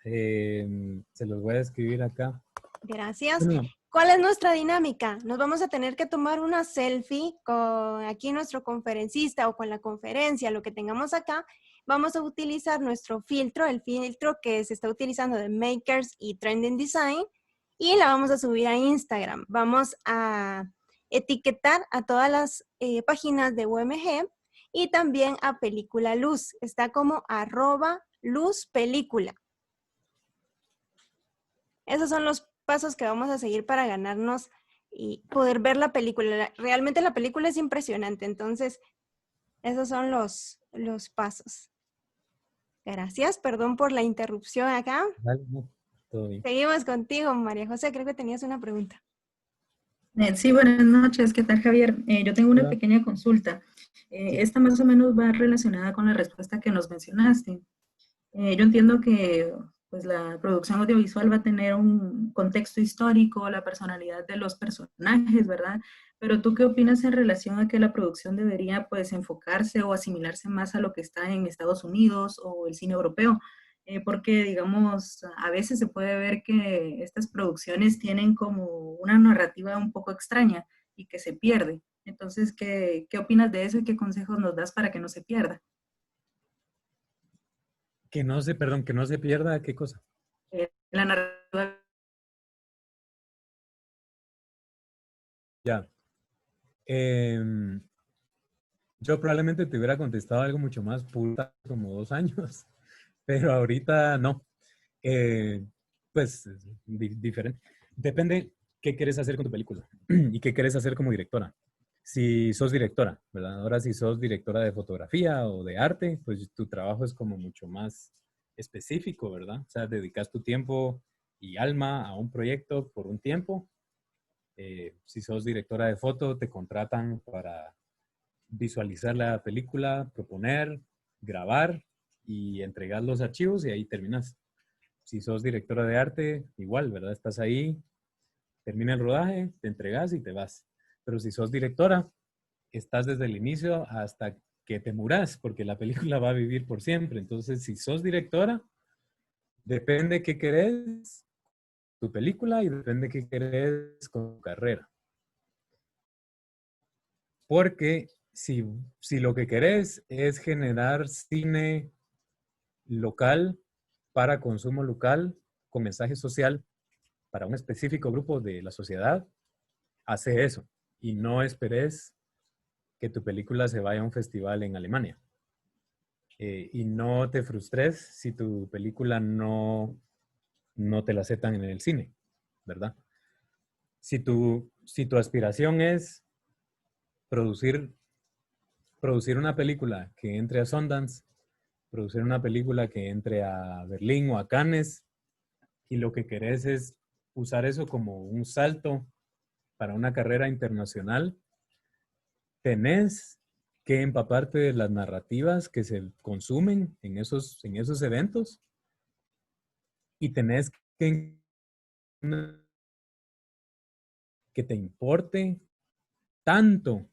Se los voy a escribir acá. Gracias. ¿Cuál es nuestra dinámica? Nos vamos a tener que tomar una selfie con aquí nuestro conferencista o con la conferencia, lo que tengamos acá. Vamos a utilizar nuestro filtro, el filtro que se está utilizando de Makers y Trending Design, y la vamos a subir a Instagram. Vamos a etiquetar a todas las páginas de UMG y también a Película Luz. Está como @luzpelícula. Esos son los pasos que vamos a seguir para ganarnos y poder ver la película. Realmente la película es impresionante, entonces esos son los pasos. Gracias, perdón por la interrupción acá. Vale, no, todo bien. Seguimos contigo, María José, creo que tenías una pregunta. Sí, buenas noches, ¿qué tal, Javier? Yo tengo una pequeña consulta. Esta más o menos va relacionada con la respuesta que nos mencionaste. Yo entiendo que pues, la producción audiovisual va a tener un contexto histórico, la personalidad de los personajes, ¿verdad? Pero ¿tú qué opinas en relación a que la producción debería pues enfocarse o asimilarse más a lo que está en Estados Unidos o el cine europeo? Porque, digamos, a veces se puede ver que estas producciones tienen como una narrativa un poco extraña y que se pierde. Entonces, ¿qué opinas de eso y qué consejos nos das para que no se pierda? Que no se, perdón, que no se pierda, ¿qué cosa? La narrativa. Ya. Yo probablemente te hubiera contestado algo mucho más puta como 2 años, pero ahorita no. Pues diferente. Depende qué quieres hacer con tu película y qué quieres hacer como directora. Si sos directora, ¿verdad? Ahora si sos directora de fotografía o de arte, pues tu trabajo es como mucho más específico, ¿verdad? O sea, dedicas tu tiempo y alma a un proyecto por un tiempo. Si sos directora de foto, te contratan para visualizar la película, proponer, grabar y entregar los archivos y ahí terminas. Si sos directora de arte, igual, ¿verdad? Estás ahí, termina el rodaje, te entregas y te vas. Pero si sos directora, estás desde el inicio hasta que te muras, porque la película va a vivir por siempre. Entonces, si sos directora, depende qué querés tu película y depende qué querés con tu carrera. Porque si lo que querés es generar cine local para consumo local con mensaje social para un específico grupo de la sociedad, hace eso y no esperes que tu película se vaya a un festival en Alemania. Y no te frustres si tu película no te la aceptan en el cine, ¿verdad? Si tu aspiración es producir una película que entre a Sundance, producir una película que entre a Berlín o a Cannes, y lo que querés es usar eso como un salto para una carrera internacional, tenés que empaparte de las narrativas que se consumen en esos eventos y tenés que te importe tanto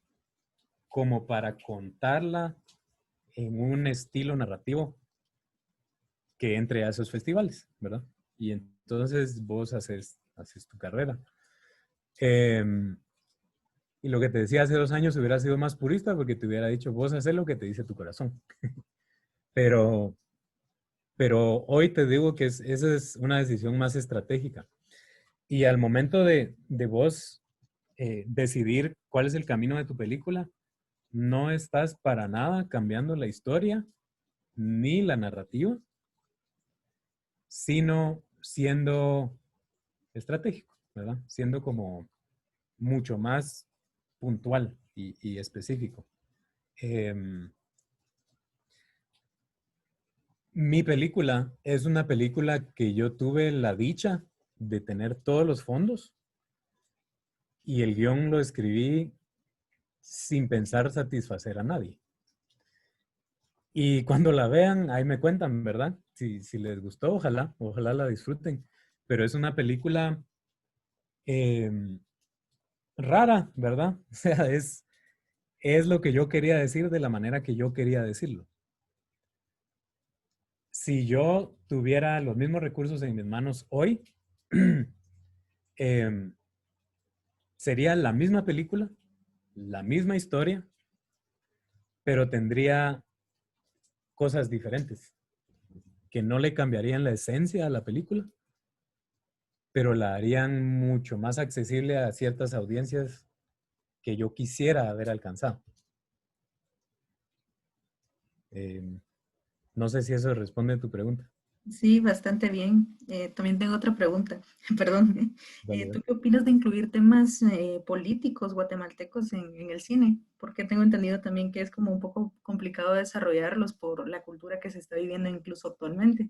como para contarla en un estilo narrativo que entre a esos festivales, ¿verdad? Y entonces vos haces tu carrera. Y lo que te decía hace 2 años hubiera sido más purista porque te hubiera dicho, vos haces lo que te dice tu corazón. pero hoy te digo que esa es una decisión más estratégica. Y al momento de vos decidir cuál es el camino de tu película, no estás para nada cambiando la historia ni la narrativa, sino siendo estratégico, ¿verdad? Siendo como mucho más puntual y específico. Mi película es una película que yo tuve la dicha de tener todos los fondos y el guión lo escribí sin pensar satisfacer a nadie. Y cuando la vean, ahí me cuentan, ¿verdad? Si les gustó, ojalá la disfruten. Pero es una película rara, ¿verdad? O sea, es lo que yo quería decir de la manera que yo quería decirlo. Si yo tuviera los mismos recursos en mis manos hoy, sería la misma película, la misma historia, pero tendría cosas diferentes que no le cambiarían la esencia a la película, pero la harían mucho más accesible a ciertas audiencias que yo quisiera haber alcanzado. No sé si eso responde a tu pregunta. Sí, bastante bien. También tengo otra pregunta. Perdón. ¿Tú qué opinas de incluir temas políticos guatemaltecos en el cine? Porque tengo entendido también que es como un poco complicado desarrollarlos por la cultura que se está viviendo incluso actualmente.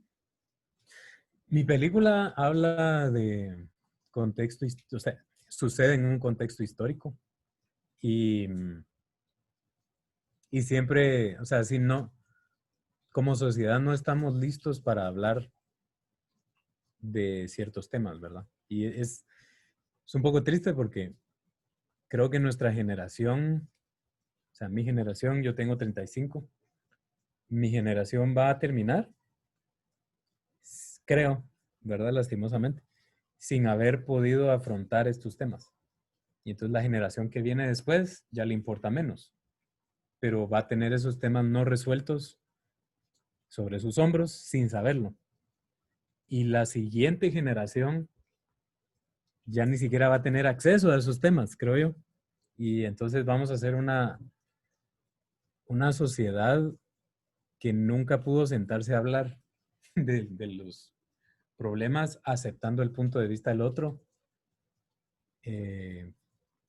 Mi película habla de contexto, o sea, sucede en un contexto histórico y siempre, o sea, si no, como sociedad no estamos listos para hablar de ciertos temas, ¿verdad? Y es un poco triste porque creo que nuestra generación, o sea, mi generación, yo tengo 35, mi generación va a terminar, creo, ¿verdad? Lastimosamente, sin haber podido afrontar estos temas. Y entonces la generación que viene después ya le importa menos, pero va a tener esos temas no resueltos sobre sus hombros sin saberlo. Y la siguiente generación ya ni siquiera va a tener acceso a esos temas, creo yo. Y entonces vamos a hacer una sociedad que nunca pudo sentarse a hablar de los problemas, aceptando el punto de vista del otro,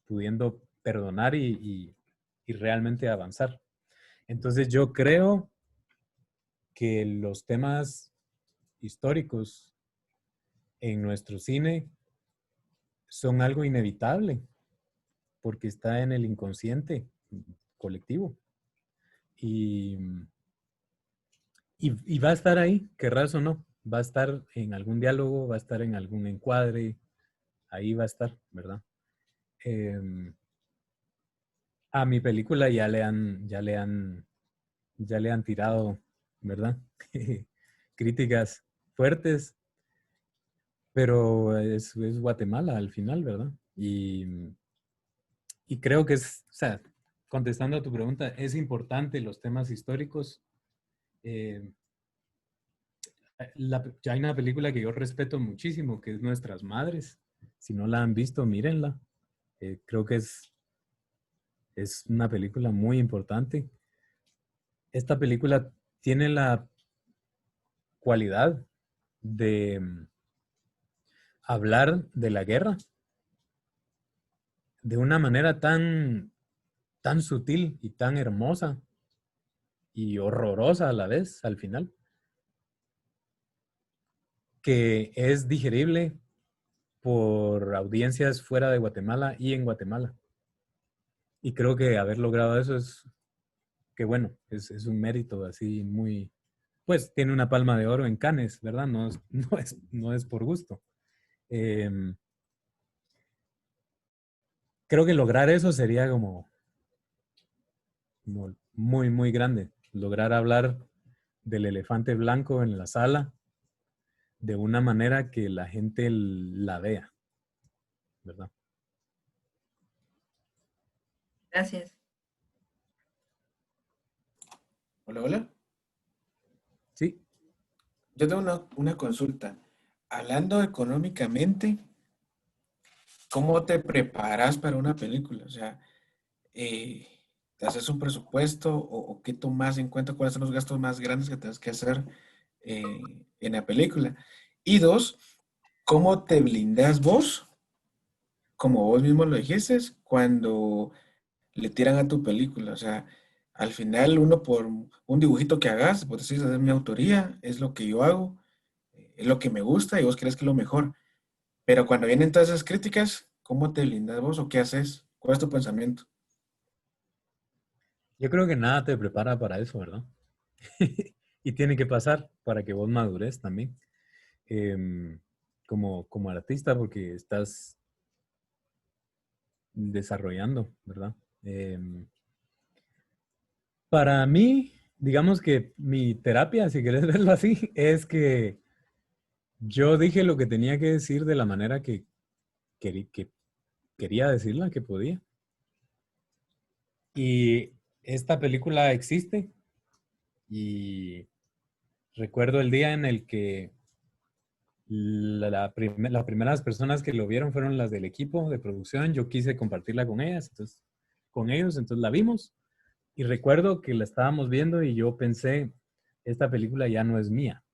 pudiendo perdonar y realmente avanzar. Entonces yo creo que los temas históricos en nuestro cine son algo inevitable porque está en el inconsciente colectivo. Y va a estar ahí, querrás o no. Va a estar en algún diálogo, va a estar en algún encuadre, ahí va a estar, ¿verdad? A mi película ya le han tirado, ¿verdad? Críticas fuertes, pero es Guatemala al final, ¿verdad? Y creo que es, o sea, contestando a tu pregunta, es importante los temas históricos. Hay una película que yo respeto muchísimo, que es Nuestras Madres. Si no la han visto, mírenla. Creo que es una película muy importante. Esta película tiene la cualidad de hablar de la guerra de una manera tan sutil y tan hermosa y horrorosa a la vez, al final, que es digerible por audiencias fuera de Guatemala y en Guatemala. Y creo que haber logrado eso es un mérito así muy, pues tiene una palma de oro en Cannes, ¿verdad? No es por gusto. Creo que lograr eso sería como muy, muy grande. Lograr hablar del elefante blanco en la sala de una manera que la gente la vea, ¿verdad? Gracias. Hola, hola. Sí. Yo tengo una consulta. Hablando económicamente, ¿cómo te preparas para una película? O sea, ¿te haces un presupuesto o qué tomas en cuenta? ¿Cuáles son los gastos más grandes que tienes que hacer en la película? Y dos, ¿cómo te blindas vos, como vos mismo lo dijiste, cuando le tiran a tu película? O sea, al final uno por un dibujito que hagas, pues decís, es mi autoría, es lo que yo hago, es lo que me gusta y vos crees que es lo mejor. Pero cuando vienen todas esas críticas, ¿cómo te blindas vos o qué haces? ¿Cuál es tu pensamiento? Yo creo que nada te prepara para eso, ¿verdad? Y tiene que pasar para que vos madures también. Como artista, porque estás desarrollando, ¿verdad? Para mí, digamos que mi terapia, si quieres verlo así, es que yo dije lo que tenía que decir de la manera que quería decirla, que podía. Y esta película existe y recuerdo el día en el que las primeras personas que lo vieron fueron las del equipo de producción. Yo quise compartirla con ellas, con ellos, entonces la vimos. Y recuerdo que la estábamos viendo y yo pensé, esta película ya no es mía,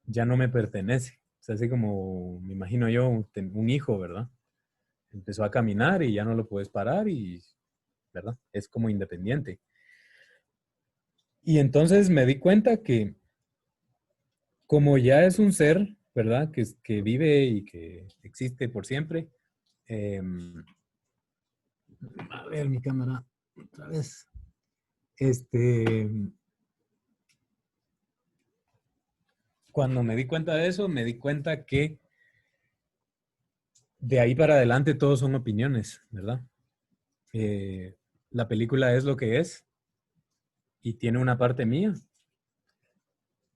ya no me pertenece. O sea, así como me imagino yo un hijo, ¿verdad? Empezó a caminar y ya no lo puedes parar y, ¿verdad? Es como independiente. Y entonces me di cuenta que como ya es un ser, ¿verdad? Que vive y que existe por siempre. A ver mi cámara otra vez. Cuando me di cuenta de eso, me di cuenta que de ahí para adelante todos son opiniones, ¿verdad? La película es lo que es y tiene una parte mía,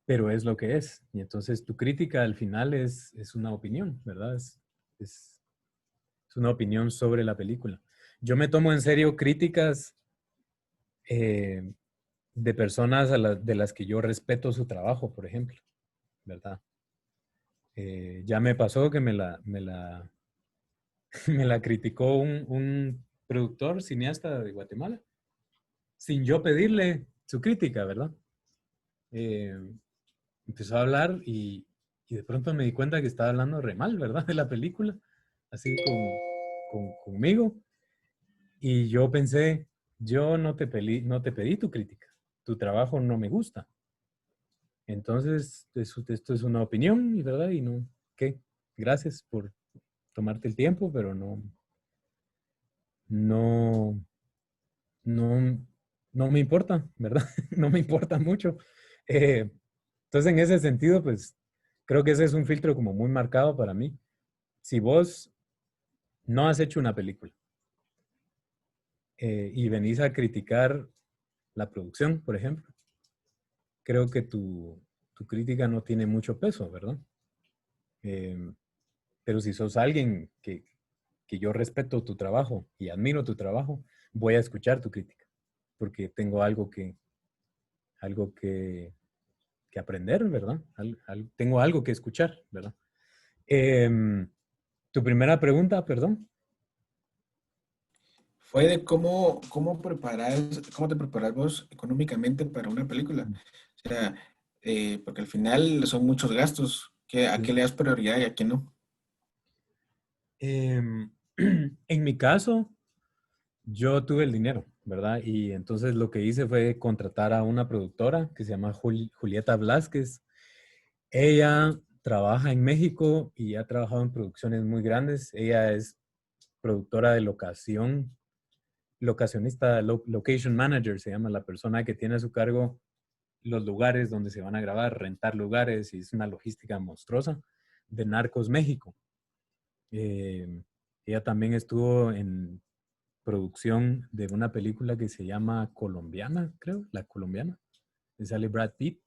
pero es lo que es. Y entonces tu crítica al final es una opinión, ¿verdad? Es una opinión sobre la película. Yo me tomo en serio críticas de personas de las que yo respeto su trabajo, por ejemplo, ¿verdad? Ya me pasó que me la criticó un productor, cineasta de Guatemala, sin yo pedirle su crítica, ¿verdad? Empezó a hablar y de pronto me di cuenta que estaba hablando re mal, ¿verdad? De la película, así conmigo. Y yo pensé, yo no te pedí tu crítica, tu trabajo no me gusta. Entonces, esto es una opinión, ¿verdad? Y no, ¿qué? Gracias por tomarte el tiempo, pero no, no, no me importa, ¿verdad? No me importa mucho. Entonces, en ese sentido, pues, creo que ese es un filtro como muy marcado para mí. Si vos no has hecho una película y venís a criticar la producción, por ejemplo, creo que tu crítica no tiene mucho peso, ¿verdad? Pero si sos alguien que yo respeto tu trabajo y admiro tu trabajo, voy a escuchar tu crítica, porque tengo algo que aprender, ¿verdad? Tengo algo que escuchar, ¿verdad? Tu primera pregunta, perdón. Fue de cómo te preparas vos económicamente para una película. O sea, porque al final son muchos gastos. ¿A qué le das prioridad y a qué no? En mi caso, yo tuve el dinero, ¿verdad? Y entonces lo que hice fue contratar a una productora que se llama Julieta Blasquez. Ella trabaja en México y ha trabajado en producciones muy grandes. Ella es productora de locacionista, location manager, se llama la persona que tiene a su cargo los lugares donde se van a grabar, rentar lugares, y es una logística monstruosa de Narcos México. Ella también estuvo en producción de una película que se llama Colombiana, creo, La Colombiana, que sale Brad Pitt.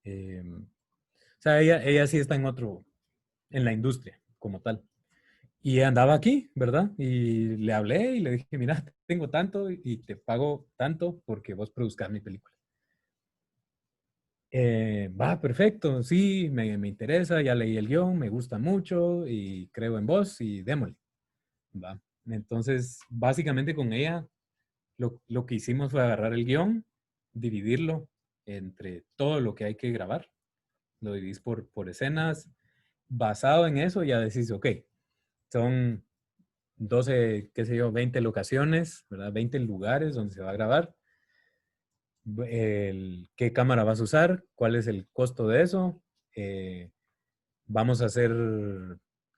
O sea, ella sí está en la industria como tal. Y andaba aquí, ¿verdad? Y le hablé y le dije, mira, tengo tanto y te pago tanto porque vos produzcas mi película. Va, perfecto, sí, me interesa, ya leí el guión, me gusta mucho y creo en vos y démosle. Va. Entonces, básicamente con ella, lo que hicimos fue agarrar el guión, dividirlo entre todo lo que hay que grabar. Lo dividís por escenas. Basado en eso, ya decís, ok, son 12, qué sé yo, 20 locaciones, ¿verdad? 20 lugares donde se va a grabar. ¿Qué cámara vas a usar? ¿Cuál es el costo de eso? Vamos a hacer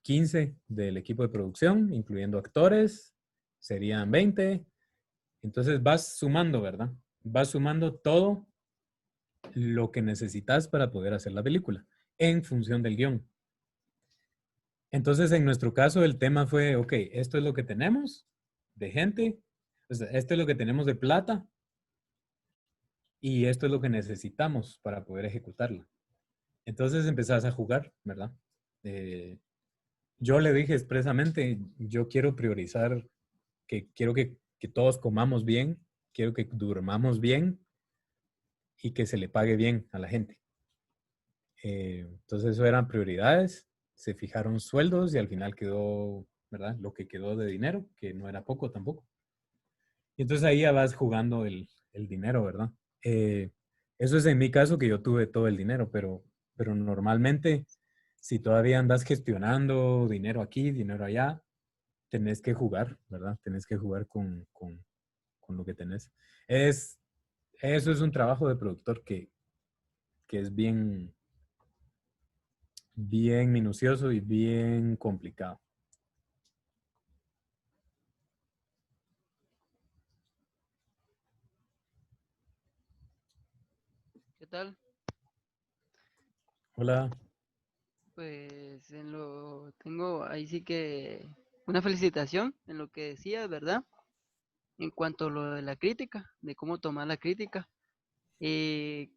15 del equipo de producción, incluyendo actores. Serían 20. Entonces vas sumando, ¿verdad? Vas sumando todo lo que necesitas para poder hacer la película en función del guión. Entonces, en nuestro caso, el tema fue, ok, esto es lo que tenemos de gente, o sea, esto es lo que tenemos de plata y esto es lo que necesitamos para poder ejecutarla. Entonces empezás a jugar, ¿verdad? Yo le dije expresamente, yo quiero priorizar, que quiero que todos comamos bien, quiero que durmamos bien y que se le pague bien a la gente. Entonces eso eran prioridades, se fijaron sueldos y al final quedó, ¿verdad? Lo que quedó de dinero, que no era poco tampoco. Y entonces ahí ya vas jugando el dinero, ¿verdad? Eso es en mi caso que yo tuve todo el dinero, pero normalmente si todavía andas gestionando dinero aquí, dinero allá, tenés que jugar, ¿verdad? Tenés que jugar con lo que tenés. Eso es un trabajo de productor que es bien, bien minucioso y bien complicado. ¿Qué tal? Hola. Pues tengo ahí sí que una felicitación en lo que decías, ¿verdad? En cuanto a lo de la crítica, de cómo tomar la crítica. Eh,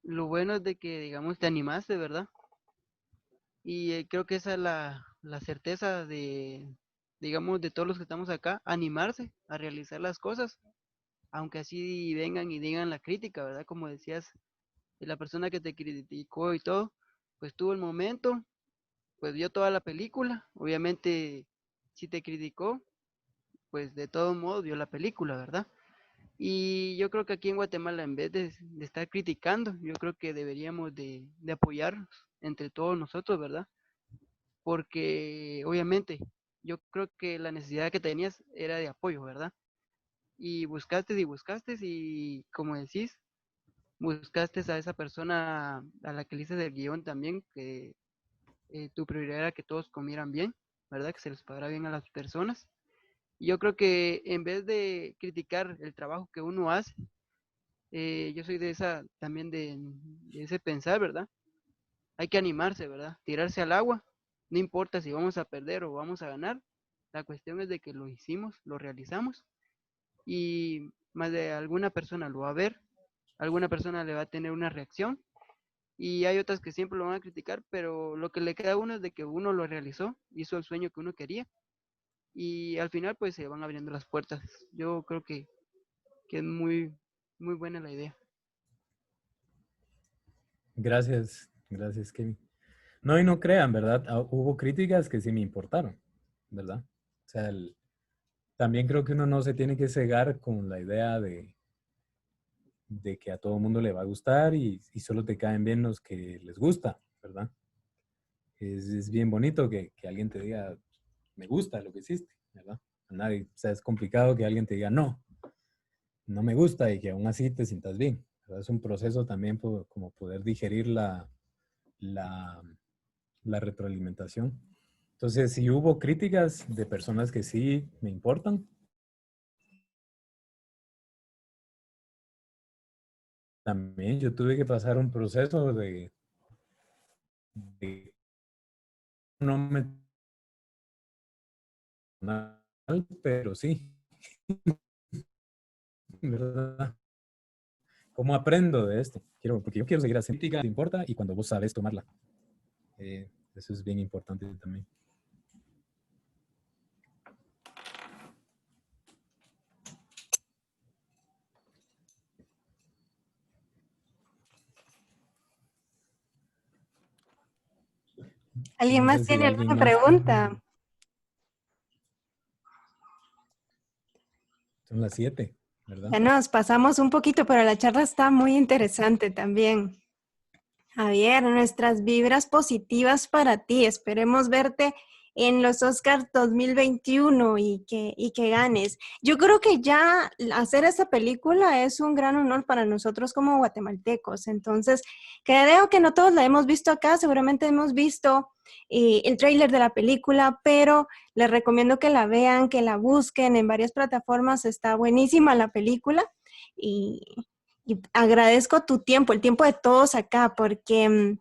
lo bueno es de que, digamos, te animaste, ¿verdad? Y creo que esa es la certeza de, digamos, de todos los que estamos acá, animarse a realizar las cosas. aunque así vengan y digan la crítica, ¿verdad? Como decías, la persona que te criticó y todo, pues tuvo el momento, pues vio toda la película, obviamente si te criticó, pues de todos modos vio la película, ¿verdad? Y yo creo que aquí en Guatemala, en vez de estar criticando, yo creo que deberíamos de apoyarnos entre todos nosotros, ¿verdad? Porque obviamente yo creo que la necesidad que tenías era de apoyo, ¿verdad? Y buscaste y como decís, buscaste a esa persona a la que le hiciste el guión también, que tu prioridad era que todos comieran bien, ¿verdad? Que se les pagara bien a las personas. Y yo creo que en vez de criticar el trabajo que uno hace, yo soy de esa, también de ese pensar, ¿verdad? Hay que animarse, ¿verdad? Tirarse al agua, no importa si vamos a perder o vamos a ganar, la cuestión es de que lo hicimos, lo realizamos y más de alguna persona lo va a ver, alguna persona le va a tener una reacción y hay otras que siempre lo van a criticar, pero lo que le queda a uno es de que uno lo realizó, hizo el sueño que uno quería y al final pues se van abriendo las puertas. Yo creo que es muy, muy buena la idea. Gracias, gracias, Kevin. No, y no crean, ¿verdad? Hubo críticas que sí me importaron, ¿verdad? O sea, también creo que uno no se tiene que cegar con la idea de que a todo mundo le va a gustar y solo te caen bien los que les gusta, ¿verdad? Es bien bonito que alguien te diga, me gusta lo que hiciste, ¿verdad? A nadie, o sea, es complicado que alguien te diga, no, no me gusta y que aún así te sientas bien, ¿verdad? Es un proceso también como poder digerir la retroalimentación. Entonces, si hubo críticas de personas que sí me importan, también yo tuve que pasar un proceso de no me mal, pero sí, ¿verdad? ¿Cómo aprendo de esto? Porque yo quiero seguir haciendo crítica, te importa, y cuando vos sabes tomarla. Eso es bien importante también. ¿Alguien No más sé si tiene alguien alguna más. pregunta? Son las 7, ¿verdad? Ya nos pasamos un poquito, pero la charla está muy interesante también. Javier, nuestras vibras positivas para ti. Esperemos verte en los Oscars 2021 y que ganes. Yo creo que ya hacer esa película es un gran honor para nosotros como guatemaltecos. Entonces, creo que no todos la hemos visto acá, seguramente hemos visto el tráiler de la película, pero les recomiendo que la vean, que la busquen en varias plataformas. Está buenísima la película y agradezco tu tiempo, el tiempo de todos acá, porque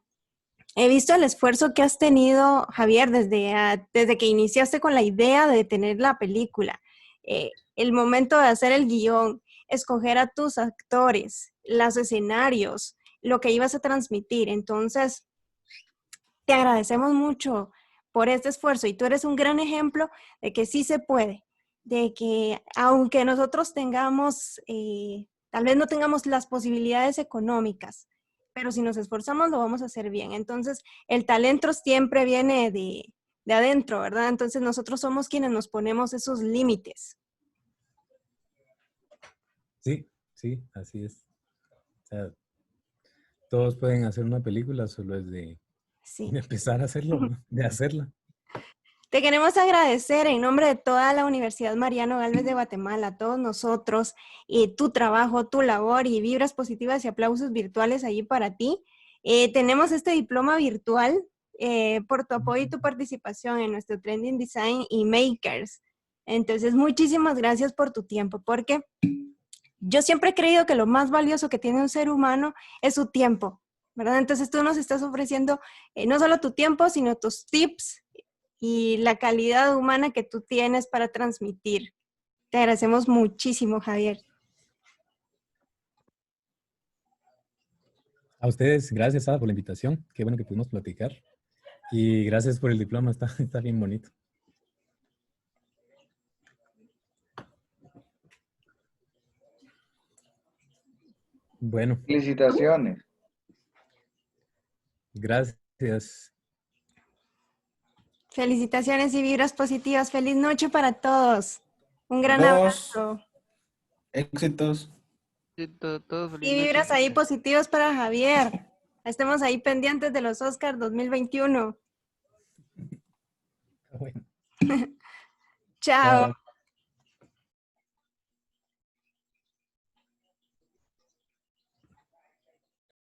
he visto el esfuerzo que has tenido, Javier, desde que iniciaste con la idea de tener la película, el momento de hacer el guión, escoger a tus actores, los escenarios, lo que ibas a transmitir. Entonces, te agradecemos mucho por este esfuerzo y tú eres un gran ejemplo de que sí se puede, de que aunque nosotros tengamos, tal vez no tengamos las posibilidades económicas, pero si nos esforzamos lo vamos a hacer bien. Entonces, el talento siempre viene de adentro, ¿verdad? Entonces, nosotros somos quienes nos ponemos esos límites. Sí, sí, así es. O sea, todos pueden hacer una película, solo es de empezar a hacerlo, ¿no? De hacerla. Te queremos agradecer en nombre de toda la Universidad Mariano Gálvez de Guatemala, a todos nosotros, y tu trabajo, tu labor y vibras positivas y aplausos virtuales allí para ti. Tenemos este diploma virtual por tu apoyo y tu participación en nuestro Trending Design y Makers. Entonces, muchísimas gracias por tu tiempo, porque yo siempre he creído que lo más valioso que tiene un ser humano es su tiempo, ¿verdad? Entonces, tú nos estás ofreciendo no solo tu tiempo, sino tus tips y la calidad humana que tú tienes para transmitir. Te agradecemos muchísimo, Javier. A ustedes, gracias, Ada, por la invitación. Qué bueno que pudimos platicar. Y gracias por el diploma, está bien bonito. Bueno, Felicitaciones. gracias. Felicitaciones y vibras positivas. Feliz noche para todos. Un gran Vamos. abrazo. Éxitos. Sí, todo feliz Y noche. vibras ahí positivas para Javier. Estemos ahí pendientes de los Oscars 2021. Bueno. Chao. Chao.